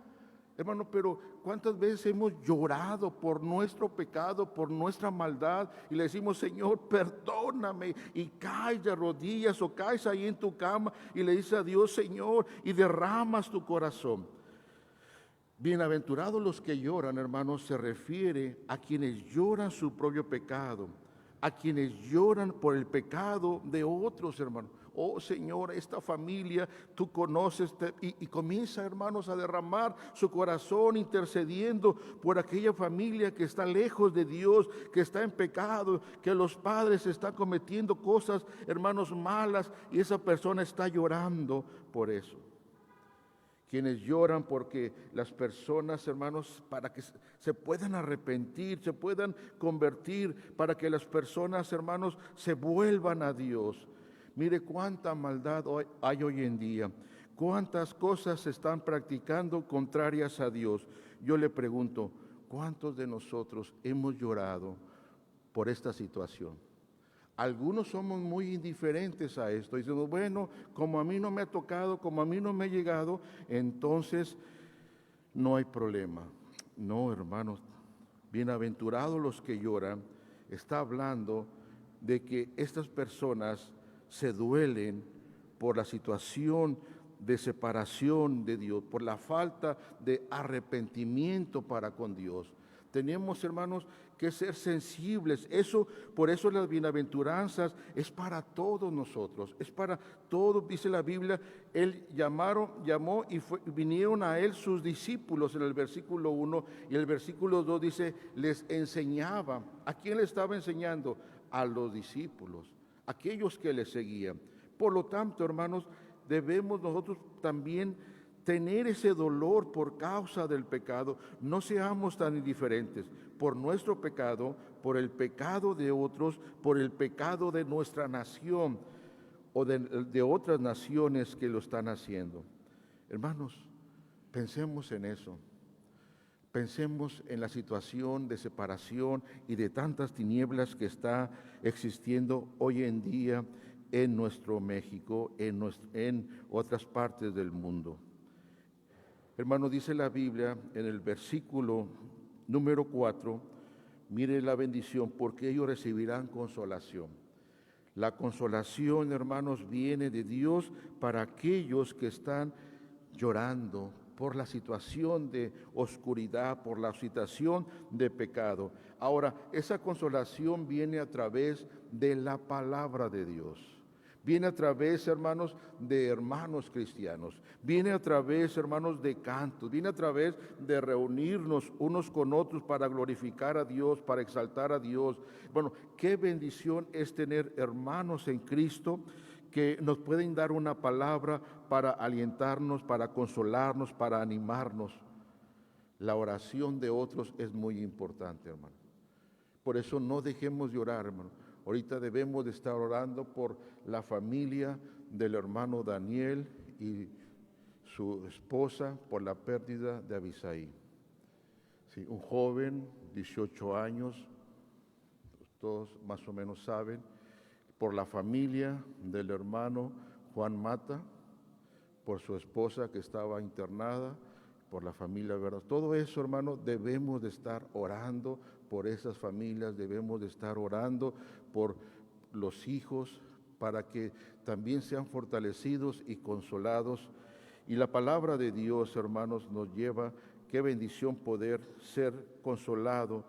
Hermano, pero ¿cuántas veces hemos llorado por nuestro pecado, por nuestra maldad? Y le decimos, Señor, perdóname. Y caes de rodillas o caes ahí en tu cama y le dices a Dios, Señor, y derramas tu corazón. Bienaventurados los que lloran, hermanos, se refiere a quienes lloran su propio pecado, a quienes lloran por el pecado de otros, hermanos. Oh Señor, esta familia tú conoces y comienza, hermanos, a derramar su corazón intercediendo por aquella familia que está lejos de Dios, que está en pecado, que los padres están cometiendo cosas, hermanos, malas, y esa persona está llorando por eso. Quienes lloran porque las personas, hermanos, para que se puedan arrepentir, se puedan convertir, para que las personas, hermanos, se vuelvan a Dios. Mire cuánta maldad hay hoy en día, cuántas cosas se están practicando contrarias a Dios. Yo le pregunto, ¿cuántos de nosotros hemos llorado por esta situación? Algunos somos muy indiferentes a esto. Dicen, bueno, como a mí no me ha tocado, como a mí no me ha llegado, entonces no hay problema. No, hermanos, bienaventurados los que lloran, está hablando de que estas personas se duelen por la situación de separación de Dios, por la falta de arrepentimiento para con Dios. Tenemos, hermanos, que ser sensibles. Por eso las bienaventuranzas es para todos nosotros, es para todos, dice la Biblia. Él llamó y vinieron a él sus discípulos en el versículo 1, y el versículo 2 dice, les enseñaba. ¿A quién le estaba enseñando? A los discípulos, aquellos que le seguían. Por lo tanto, hermanos, debemos nosotros también tener ese dolor por causa del pecado. No seamos tan indiferentes por nuestro pecado, por el pecado de otros, por el pecado de nuestra nación o de otras naciones que lo están haciendo. Hermanos, pensemos en eso. Pensemos en la situación de separación y de tantas tinieblas que está existiendo hoy en día en nuestro México, en otras partes del mundo. Hermano, dice la Biblia en el versículo número 4, mire la bendición, porque ellos recibirán consolación. La consolación, hermanos, viene de Dios para aquellos que están llorando por la situación de oscuridad, por la situación de pecado. Ahora, esa consolación viene a través de la palabra de Dios. Viene a través, hermanos, de hermanos cristianos. Viene a través, hermanos, de cantos. Viene a través de reunirnos unos con otros para glorificar a Dios, para exaltar a Dios. Bueno, qué bendición es tener hermanos en Cristo que nos pueden dar una palabra para alientarnos, para consolarnos, para animarnos. La oración de otros es muy importante, hermano. Por eso no dejemos de orar, hermano. Ahorita debemos de estar orando por la familia del hermano Daniel y su esposa por la pérdida de Abisaí. Sí, un joven, 18 años, todos más o menos saben, por la familia del hermano Juan Mata, por su esposa que estaba internada, por la familia, ¿verdad? Todo eso, hermano, debemos de estar orando por esas familias, debemos de estar orando por los hijos para que también sean fortalecidos y consolados. Y la palabra de Dios, hermanos, nos lleva, qué bendición poder ser consolado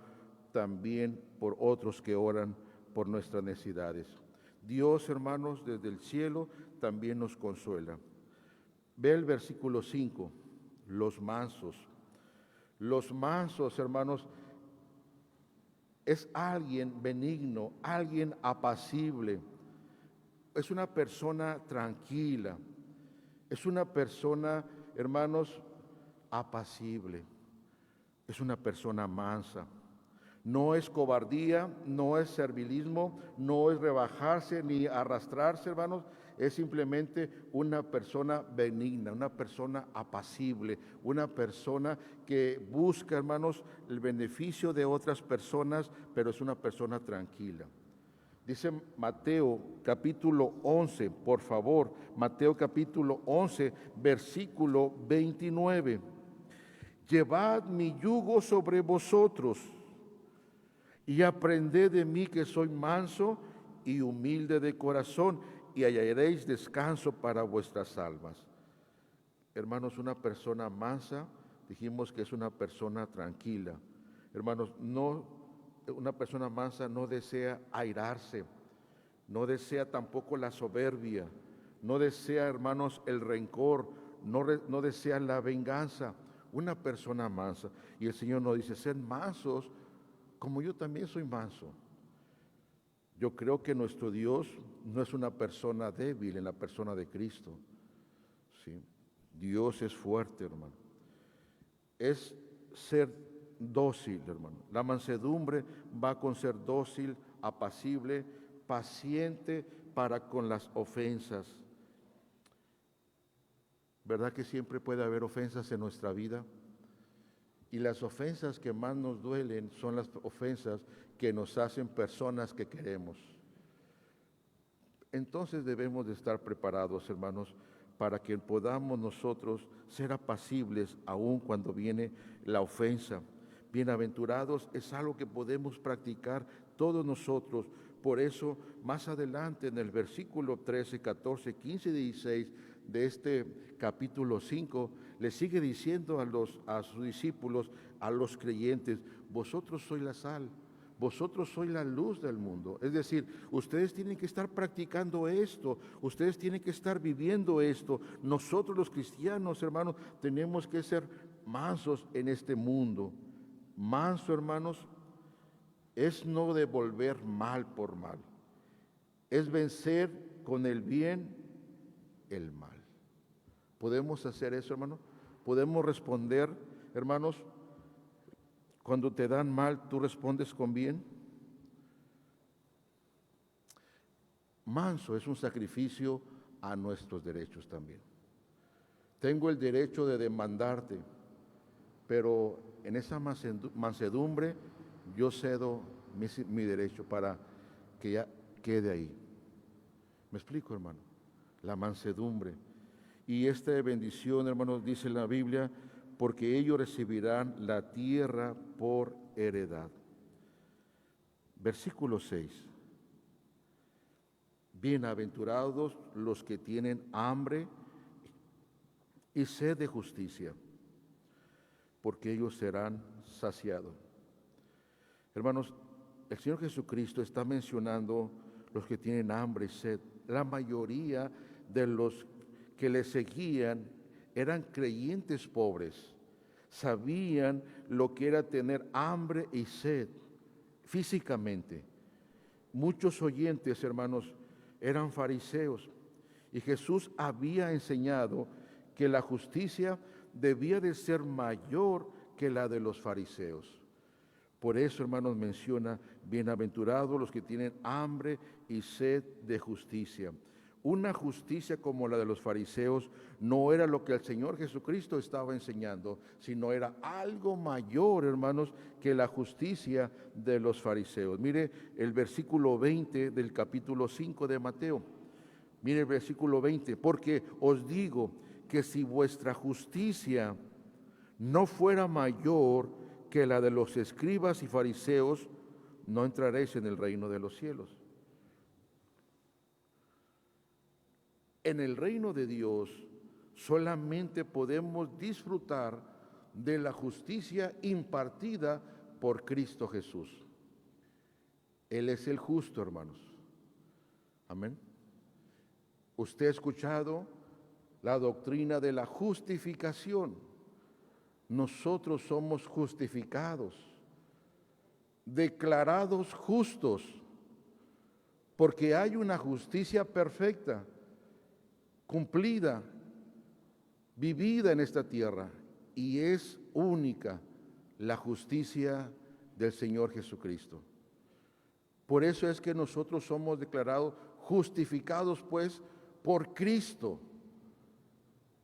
también por otros que oran por nuestras necesidades. Dios, hermanos, desde el cielo también nos consuela. Ve el versículo 5, los mansos. Los mansos, hermanos, es alguien benigno, alguien apacible, es una persona tranquila, es una persona, hermanos, apacible, es una persona mansa. No es cobardía, no es servilismo, no es rebajarse ni arrastrarse, hermanos. Es simplemente una persona benigna, una persona apacible, una persona que busca, hermanos, el beneficio de otras personas, pero es una persona tranquila. Dice Mateo capítulo 11, por favor, Mateo capítulo 11, versículo 29. Llevad mi yugo sobre vosotros y aprended de mí, que soy manso y humilde de corazón, y hallaréis descanso para vuestras almas. Hermanos, una persona mansa, dijimos que es una persona tranquila. Hermanos, una persona mansa no desea airarse, no desea tampoco la soberbia, no desea, hermanos, el rencor, no desea la venganza. Una persona mansa. Y el Señor nos dice, sed mansos, como yo también soy manso. Yo creo que nuestro Dios no es una persona débil en la persona de Cristo. ¿Sí? Dios es fuerte, hermano. Es ser dócil, hermano. La mansedumbre va con ser dócil, apacible, paciente para con las ofensas. ¿Verdad que siempre puede haber ofensas en nuestra vida? Y las ofensas que más nos duelen son las ofensas que nos hacen personas que queremos. Entonces debemos de estar preparados, hermanos, para que podamos nosotros ser apacibles aun cuando viene la ofensa. Bienaventurados es algo que podemos practicar todos nosotros. Por eso, más adelante en el versículo 13, 14, 15 y 16 de este capítulo 5, le sigue diciendo a sus discípulos, a los creyentes, vosotros sois la sal, vosotros sois la luz del mundo. Es decir, ustedes tienen que estar practicando esto, ustedes tienen que estar viviendo esto. Nosotros los cristianos, hermanos, tenemos que ser mansos en este mundo. Manso, hermanos, es no devolver mal por mal, es vencer con el bien el mal. ¿Podemos hacer eso, hermano? ¿Podemos responder, hermanos, cuando te dan mal, tú respondes con bien? Manso es un sacrificio a nuestros derechos también. Tengo el derecho de demandarte, pero en esa mansedumbre yo cedo mi derecho para que ya quede ahí. ¿Me explico, hermano? La mansedumbre. Y esta bendición, hermanos, dice la Biblia, porque ellos recibirán la tierra por heredad. Versículo 6. Bienaventurados los que tienen hambre y sed de justicia, porque ellos serán saciados. Hermanos, el Señor Jesucristo está mencionando los que tienen hambre y sed. La mayoría de los que le seguían eran creyentes pobres, sabían lo que era tener hambre y sed físicamente. Muchos oyentes, hermanos, eran fariseos, y Jesús había enseñado que la justicia debía de ser mayor que la de los fariseos. Por eso, hermanos, menciona, bienaventurados los que tienen hambre y sed de justicia. Una justicia como la de los fariseos no era lo que el Señor Jesucristo estaba enseñando, sino era algo mayor, hermanos, que la justicia de los fariseos. Mire el versículo 20 del capítulo 5 de Mateo. Mire el versículo 20, porque os digo que si vuestra justicia no fuera mayor que la de los escribas y fariseos, no entraréis en el reino de los cielos. En el reino de Dios solamente podemos disfrutar de la justicia impartida por Cristo Jesús. Él es el justo, hermanos. Amén. Usted ha escuchado la doctrina de la justificación. Nosotros somos justificados. declarados justos, porque hay una justicia perfecta, cumplida, vivida en esta tierra, y es única la justicia del Señor Jesucristo. Por eso es que nosotros somos declarados justificados, pues, por Cristo.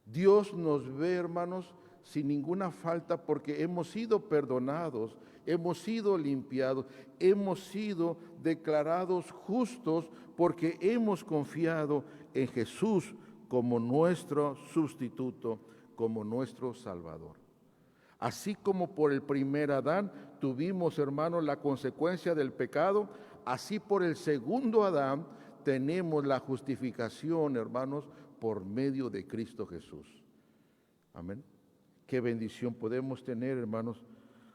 Dios nos ve, hermanos, sin ninguna falta, porque hemos sido perdonados, hemos sido limpiados, hemos sido declarados justos, porque hemos confiado en Jesús como nuestro sustituto, como nuestro Salvador. Así como por el primer Adán tuvimos, hermanos, la consecuencia del pecado, así por el segundo Adán tenemos la justificación, hermanos, por medio de Cristo Jesús. Amén. Qué bendición podemos tener, hermanos.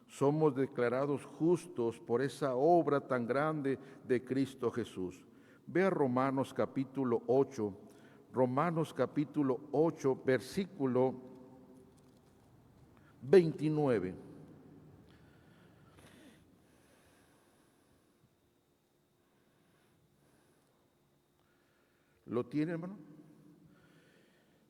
Somos declarados justos por esa obra tan grande de Cristo Jesús. Ve a Romanos capítulo 8, versículo 29. ¿Lo tiene, hermano?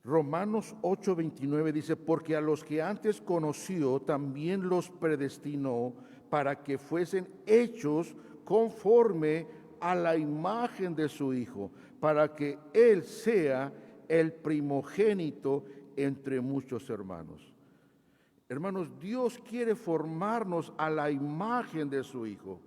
Romanos 8:29 dice, porque a los que antes conoció también los predestinó para que fuesen hechos conforme a la imagen de su Hijo, para que Él sea el primogénito entre muchos hermanos. Hermanos, Dios quiere formarnos a la imagen de su Hijo.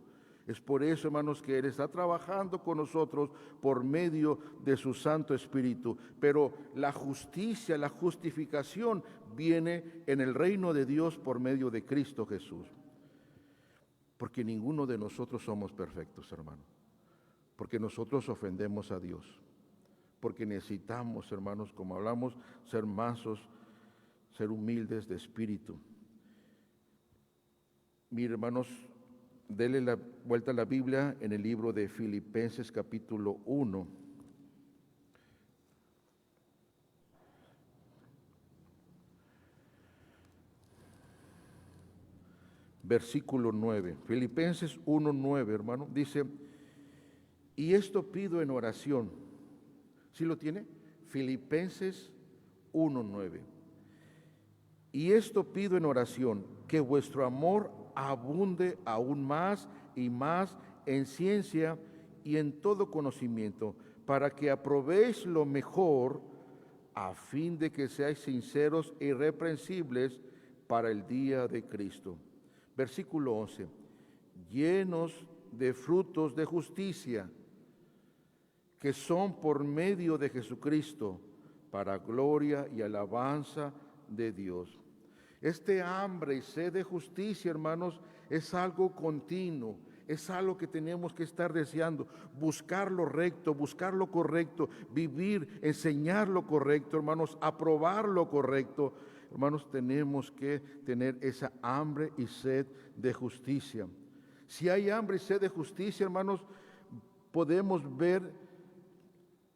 Es por eso, hermanos, que Él está trabajando con nosotros por medio de su Santo Espíritu. Pero la justicia, la justificación viene en el reino de Dios por medio de Cristo Jesús. Porque ninguno de nosotros somos perfectos, hermano. Porque nosotros ofendemos a Dios. Porque necesitamos, hermanos, como hablamos, ser mansos, ser humildes de espíritu. Mire, hermanos, dele la vuelta a la Biblia en el libro de Filipenses capítulo 1. Versículo 9. Filipenses 1:9, hermano, dice, y esto pido en oración. ¿Sí lo tiene? Filipenses 1:9. Y esto pido en oración, que vuestro amor abunde aún más y más en ciencia y en todo conocimiento, para que aprobéis lo mejor, a fin de que seáis sinceros e irreprensibles para el día de Cristo. Versículo 11. Llenos de frutos de justicia, que son por medio de Jesucristo, para gloria y alabanza de Dios. Este hambre y sed de justicia, hermanos, es algo continuo, es algo que tenemos que estar deseando, buscar lo recto, buscar lo correcto, vivir, enseñar lo correcto, hermanos, aprobar lo correcto. Hermanos, tenemos que tener esa hambre y sed de justicia. Si hay hambre y sed de justicia, hermanos, podemos ver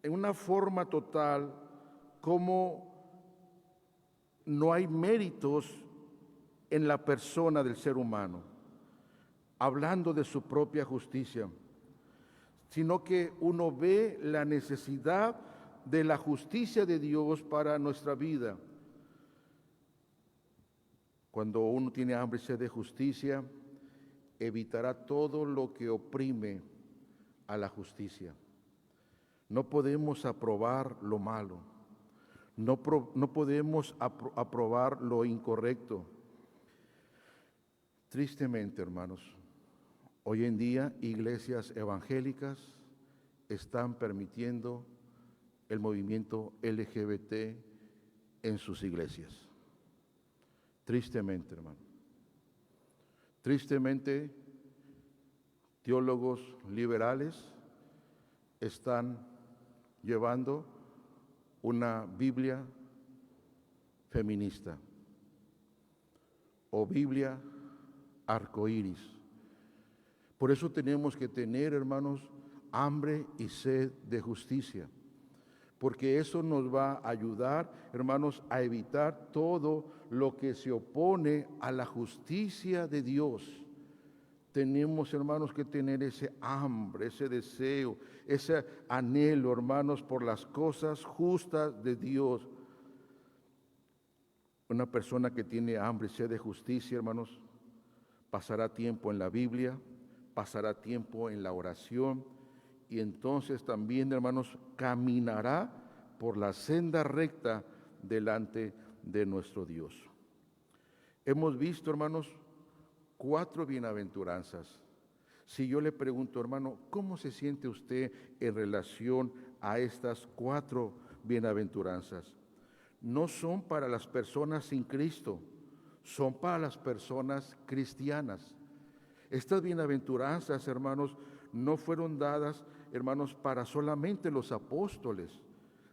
en una forma total cómo no hay méritos en la persona del ser humano, hablando de su propia justicia, sino que uno ve la necesidad de la justicia de Dios para nuestra vida. Cuando uno tiene hambre y sed de justicia, evitará todo lo que oprime a la justicia. No podemos aprobar lo malo. No podemos aprobar lo incorrecto. Tristemente, hermanos, hoy en día iglesias evangélicas están permitiendo el movimiento LGBT en sus iglesias. Tristemente, hermano. Tristemente, teólogos liberales están llevando una Biblia feminista o Biblia arcoíris. Por eso tenemos que tener, hermanos, hambre y sed de justicia, porque eso nos va a ayudar, hermanos, a evitar todo lo que se opone a la justicia de Dios. Tenemos, hermanos, que tener ese hambre, ese deseo, ese anhelo, hermanos, por las cosas justas de Dios. Una persona que tiene hambre y sed de justicia, hermanos, pasará tiempo en la Biblia, pasará tiempo en la oración y entonces también, hermanos, caminará por la senda recta delante de nuestro Dios. Hemos visto, hermanos, 4 bienaventuranzas. Si yo le pregunto, hermano, ¿cómo se siente usted en relación a estas 4 bienaventuranzas? No son para las personas sin Cristo, son para las personas cristianas. Estas bienaventuranzas, hermanos, no fueron dadas, hermanos, para solamente los apóstoles,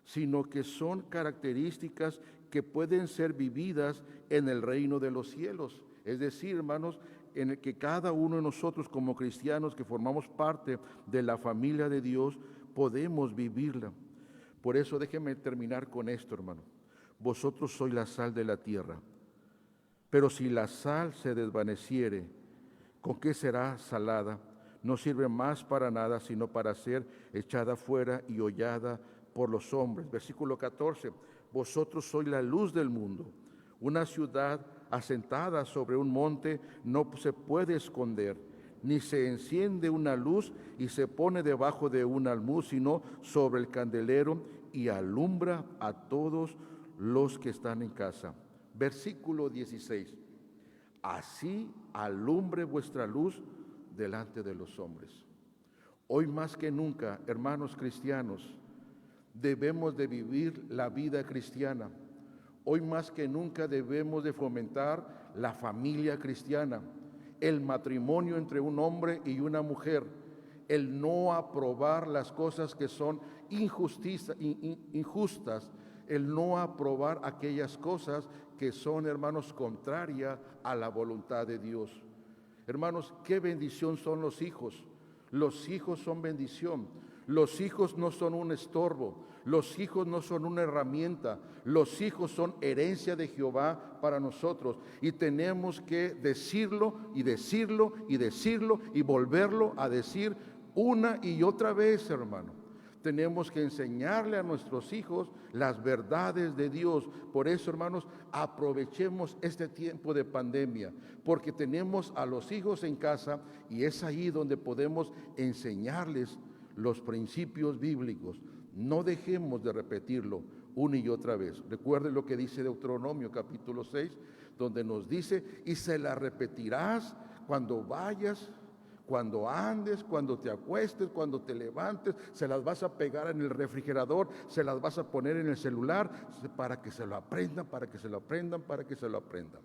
sino que son características que pueden ser vividas en el reino de los cielos. Es decir, hermanos, en el que cada uno de nosotros como cristianos que formamos parte de la familia de Dios, podemos vivirla. Por eso déjenme terminar con esto, hermano. Vosotros sois la sal de la tierra, pero si la sal se desvaneciere, ¿con qué será salada? No sirve más para nada, sino para ser echada fuera y hollada por los hombres. Versículo 14, vosotros sois la luz del mundo. Una ciudad asentada sobre un monte no se puede esconder, ni se enciende una luz y se pone debajo de un almud, sino sobre el candelero y alumbra a todos los que están en casa. Versículo 16, así alumbre vuestra luz delante de los hombres. Hoy más que nunca, hermanos cristianos, debemos de vivir la vida cristiana. Hoy más que nunca debemos de fomentar la familia cristiana, el matrimonio entre un hombre y una mujer, el no aprobar las cosas que son injustas, el no aprobar aquellas cosas que son, hermanos, contrarias a la voluntad de Dios. Hermanos, qué bendición son los hijos. Los hijos son bendición. Los hijos no son un estorbo. Los hijos no son una herramienta. Los hijos son herencia de Jehová para nosotros. Y tenemos que decirlo y decirlo y decirlo y volverlo a decir una y otra vez, hermano. Tenemos que enseñarle a nuestros hijos las verdades de Dios. Por eso, hermanos, aprovechemos este tiempo de pandemia, porque tenemos a los hijos en casa y es ahí donde podemos enseñarles los principios bíblicos. No dejemos de repetirlo una y otra vez. Recuerden lo que dice Deuteronomio capítulo 6, donde nos dice, y se la repetirás cuando vayas, cuando andes, cuando te acuestes, cuando te levantes, se las vas a pegar en el refrigerador, se las vas a poner en el celular, para que se lo aprendan, para que se lo aprendan, para que se lo aprendan.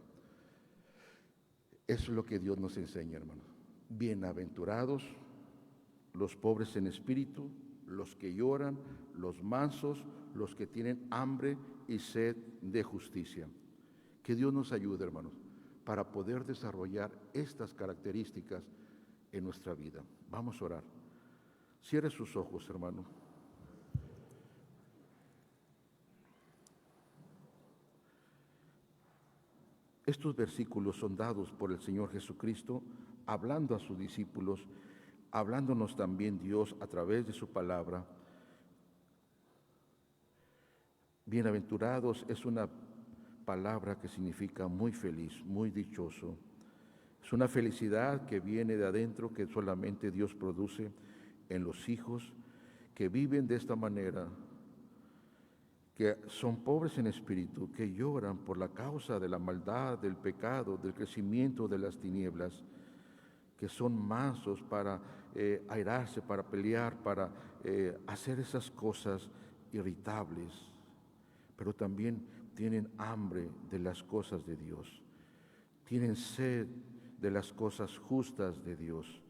Eso es lo que Dios nos enseña, hermanos. Bienaventurados los pobres en espíritu, los que lloran, los mansos, los que tienen hambre y sed de justicia. Que Dios nos ayude, hermanos, para poder desarrollar estas características en nuestra vida. Vamos a orar. Cierre sus ojos, hermano. Estos versículos son dados por el Señor Jesucristo, hablando a sus discípulos, hablándonos también Dios a través de su palabra. Bienaventurados es una palabra que significa muy feliz, muy dichoso. Es una felicidad que viene de adentro, que solamente Dios produce en los hijos que viven de esta manera, que son pobres en espíritu, que lloran por la causa de la maldad, del pecado, del crecimiento de las tinieblas, que son mansos para airarse, para pelear, para hacer esas cosas irritables, pero también tienen hambre de las cosas de Dios, tienen sed de las cosas justas de Dios,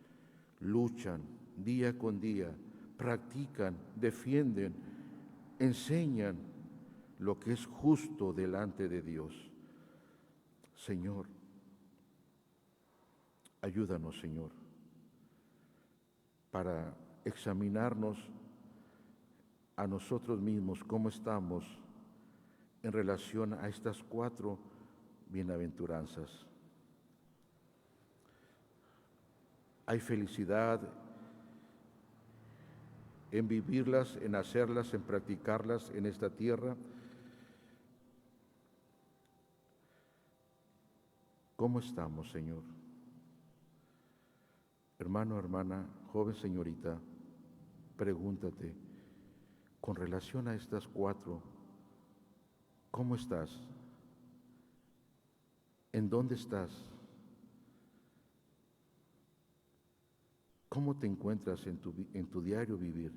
luchan día con día, practican, defienden, enseñan lo que es justo delante de Dios. Señor, ayúdanos, Señor, para examinarnos a nosotros mismos cómo estamos en relación a estas 4 bienaventuranzas. hay felicidad en vivirlas, en hacerlas, en practicarlas en esta tierra. ¿Cómo estamos, Señor? Hermano, hermana, joven señorita, pregúntate, con relación a estas 4, ¿cómo estás? ¿En dónde estás? ¿Cómo te encuentras en tu diario vivir?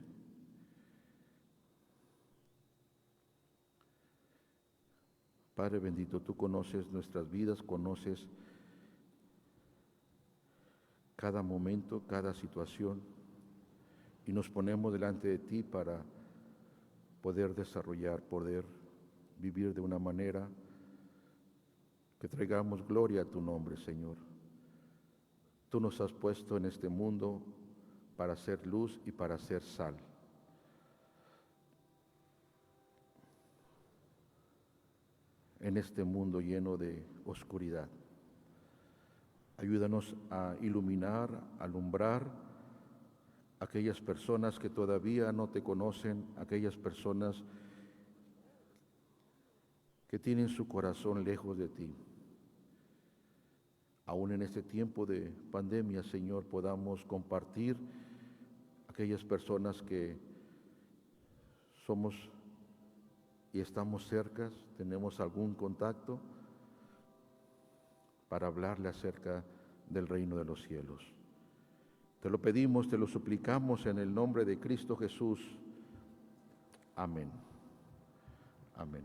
Padre bendito, tú conoces nuestras vidas, conoces cada momento, cada situación, y nos ponemos delante de ti para poder desarrollar, poder vivir de una manera que traigamos gloria a tu nombre, Señor. Tú nos has puesto en este mundo para ser luz y para ser sal. En este mundo lleno de oscuridad, ayúdanos a iluminar, a alumbrar a aquellas personas que todavía no te conocen, aquellas personas que tienen su corazón lejos de ti. Aún en este tiempo de pandemia, Señor, podamos compartir aquellas personas que somos y estamos cerca, tenemos algún contacto para hablarle acerca del reino de los cielos. Te lo pedimos, te lo suplicamos en el nombre de Cristo Jesús. Amén. Amén.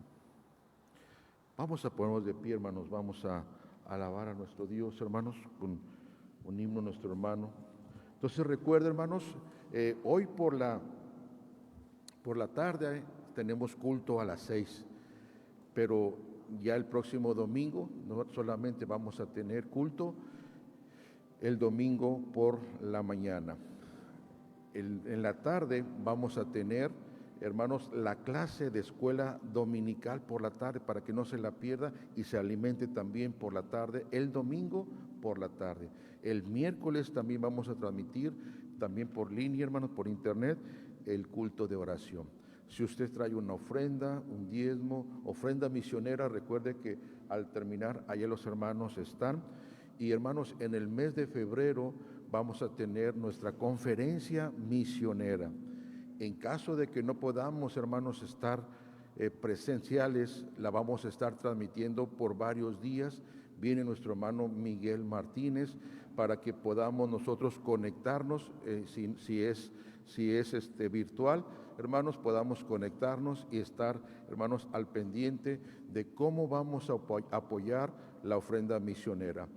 Vamos a ponernos de pie, hermanos, vamos a alabar a nuestro Dios, hermanos, con un himno a nuestro hermano. Entonces recuerda, hermanos, hoy por la tarde tenemos culto a las 6, pero ya el próximo domingo no solamente vamos a tener culto el domingo por la mañana. En la tarde vamos a tener, hermanos, la clase de escuela dominical por la tarde para que no se la pierda y se alimente también por la tarde, el domingo por la tarde. El miércoles también vamos a transmitir, también por línea, hermanos, por internet, el culto de oración. Si usted trae una ofrenda, un diezmo, ofrenda misionera, recuerde que al terminar, allá los hermanos están. Y hermanos, en el mes de febrero vamos a tener nuestra conferencia misionera. En caso de que no podamos, hermanos, estar presenciales, la vamos a estar transmitiendo por varios días. Viene nuestro hermano Miguel Martínez para que podamos nosotros conectarnos, si es virtual, hermanos, podamos conectarnos y estar, hermanos, al pendiente de cómo vamos a apoyar la ofrenda misionera.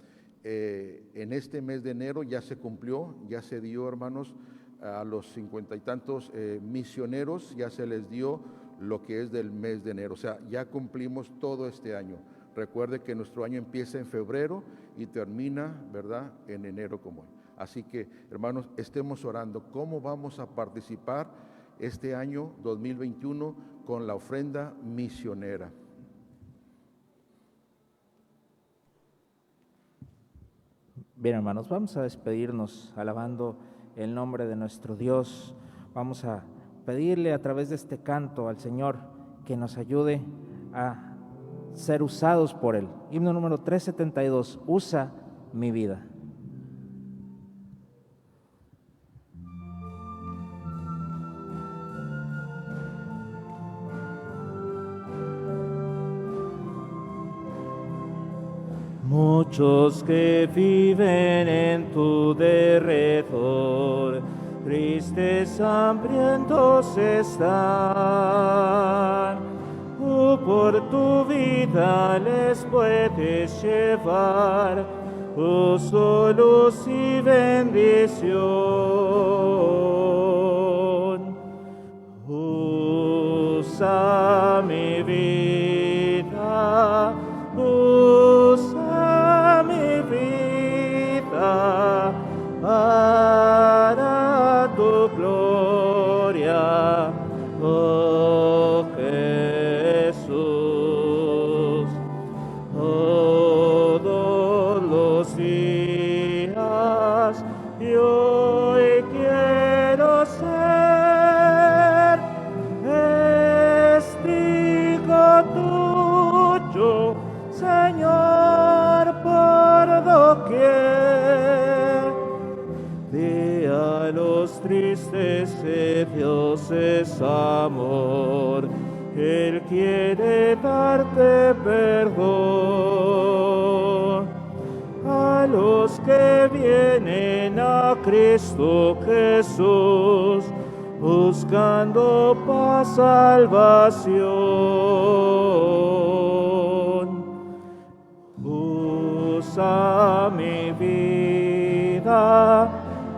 En este mes de enero ya se cumplió, ya se dio, hermanos, a los 50 y tantos misioneros, ya se les dio lo que es del mes de enero, o sea, ya cumplimos todo este año. Recuerde que nuestro año empieza en febrero y termina, ¿verdad?, en enero como hoy. Así que, hermanos, estemos orando cómo vamos a participar este año 2021 con la ofrenda misionera. Bien, hermanos, vamos a despedirnos alabando el nombre de nuestro Dios. Vamos a pedirle a través de este canto al Señor que nos ayude a ser usados por Él. Himno número 372, usa mi vida. Muchos que viven en tu derredor, tristes, hambrientos están. Tú por tu vida les puedes llevar luz y bendición. Usa mi vida, usa mi vida para tu gloria, oh Jesús. Todos los días yo tuyo, Señor, por doquier. Di a los tristes que Dios es amor, Él quiere darte perdón. A los que vienen a Cristo Jesús, buscando paz, salvación. Usa mi vida,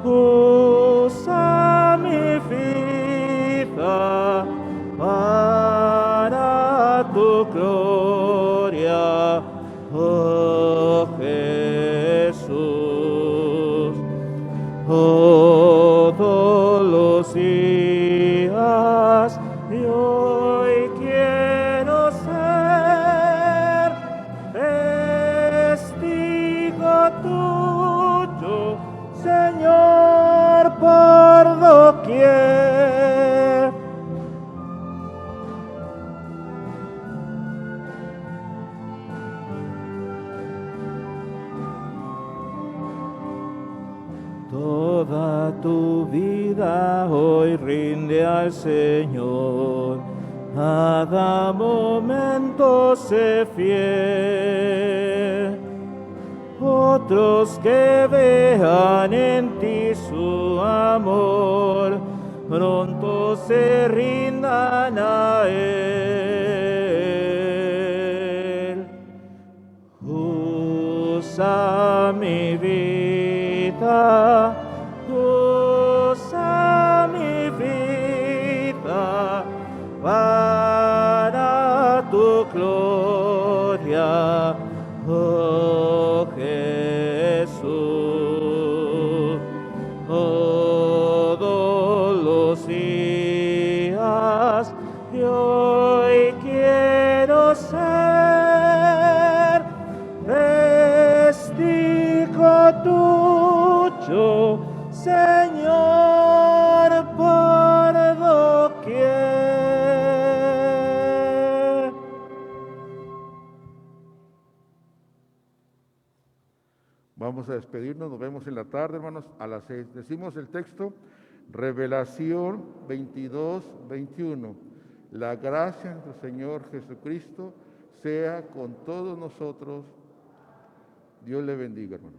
usa mi vida para tu gloria, oh Jesús. Todos los días y hoy quiero ser testigo tuyo, Señor, por doquier. Toda tu vida hoy rinde al Señor, cada momento sé fiel. Otros que vean en ti su amor, pronto se rindan a Él. Usa mi vida, usa mi vida para tu gloria, oh Jesús. Todos los días y hoy quiero ser testigo tuyo, Señor, por doquier. Vamos a despedirnos, nos vemos en la tarde, hermanos, a las 6. Decimos el texto, Revelación 22, 21. La gracia de nuestro Señor Jesucristo sea con todos nosotros. Dios le bendiga, hermano.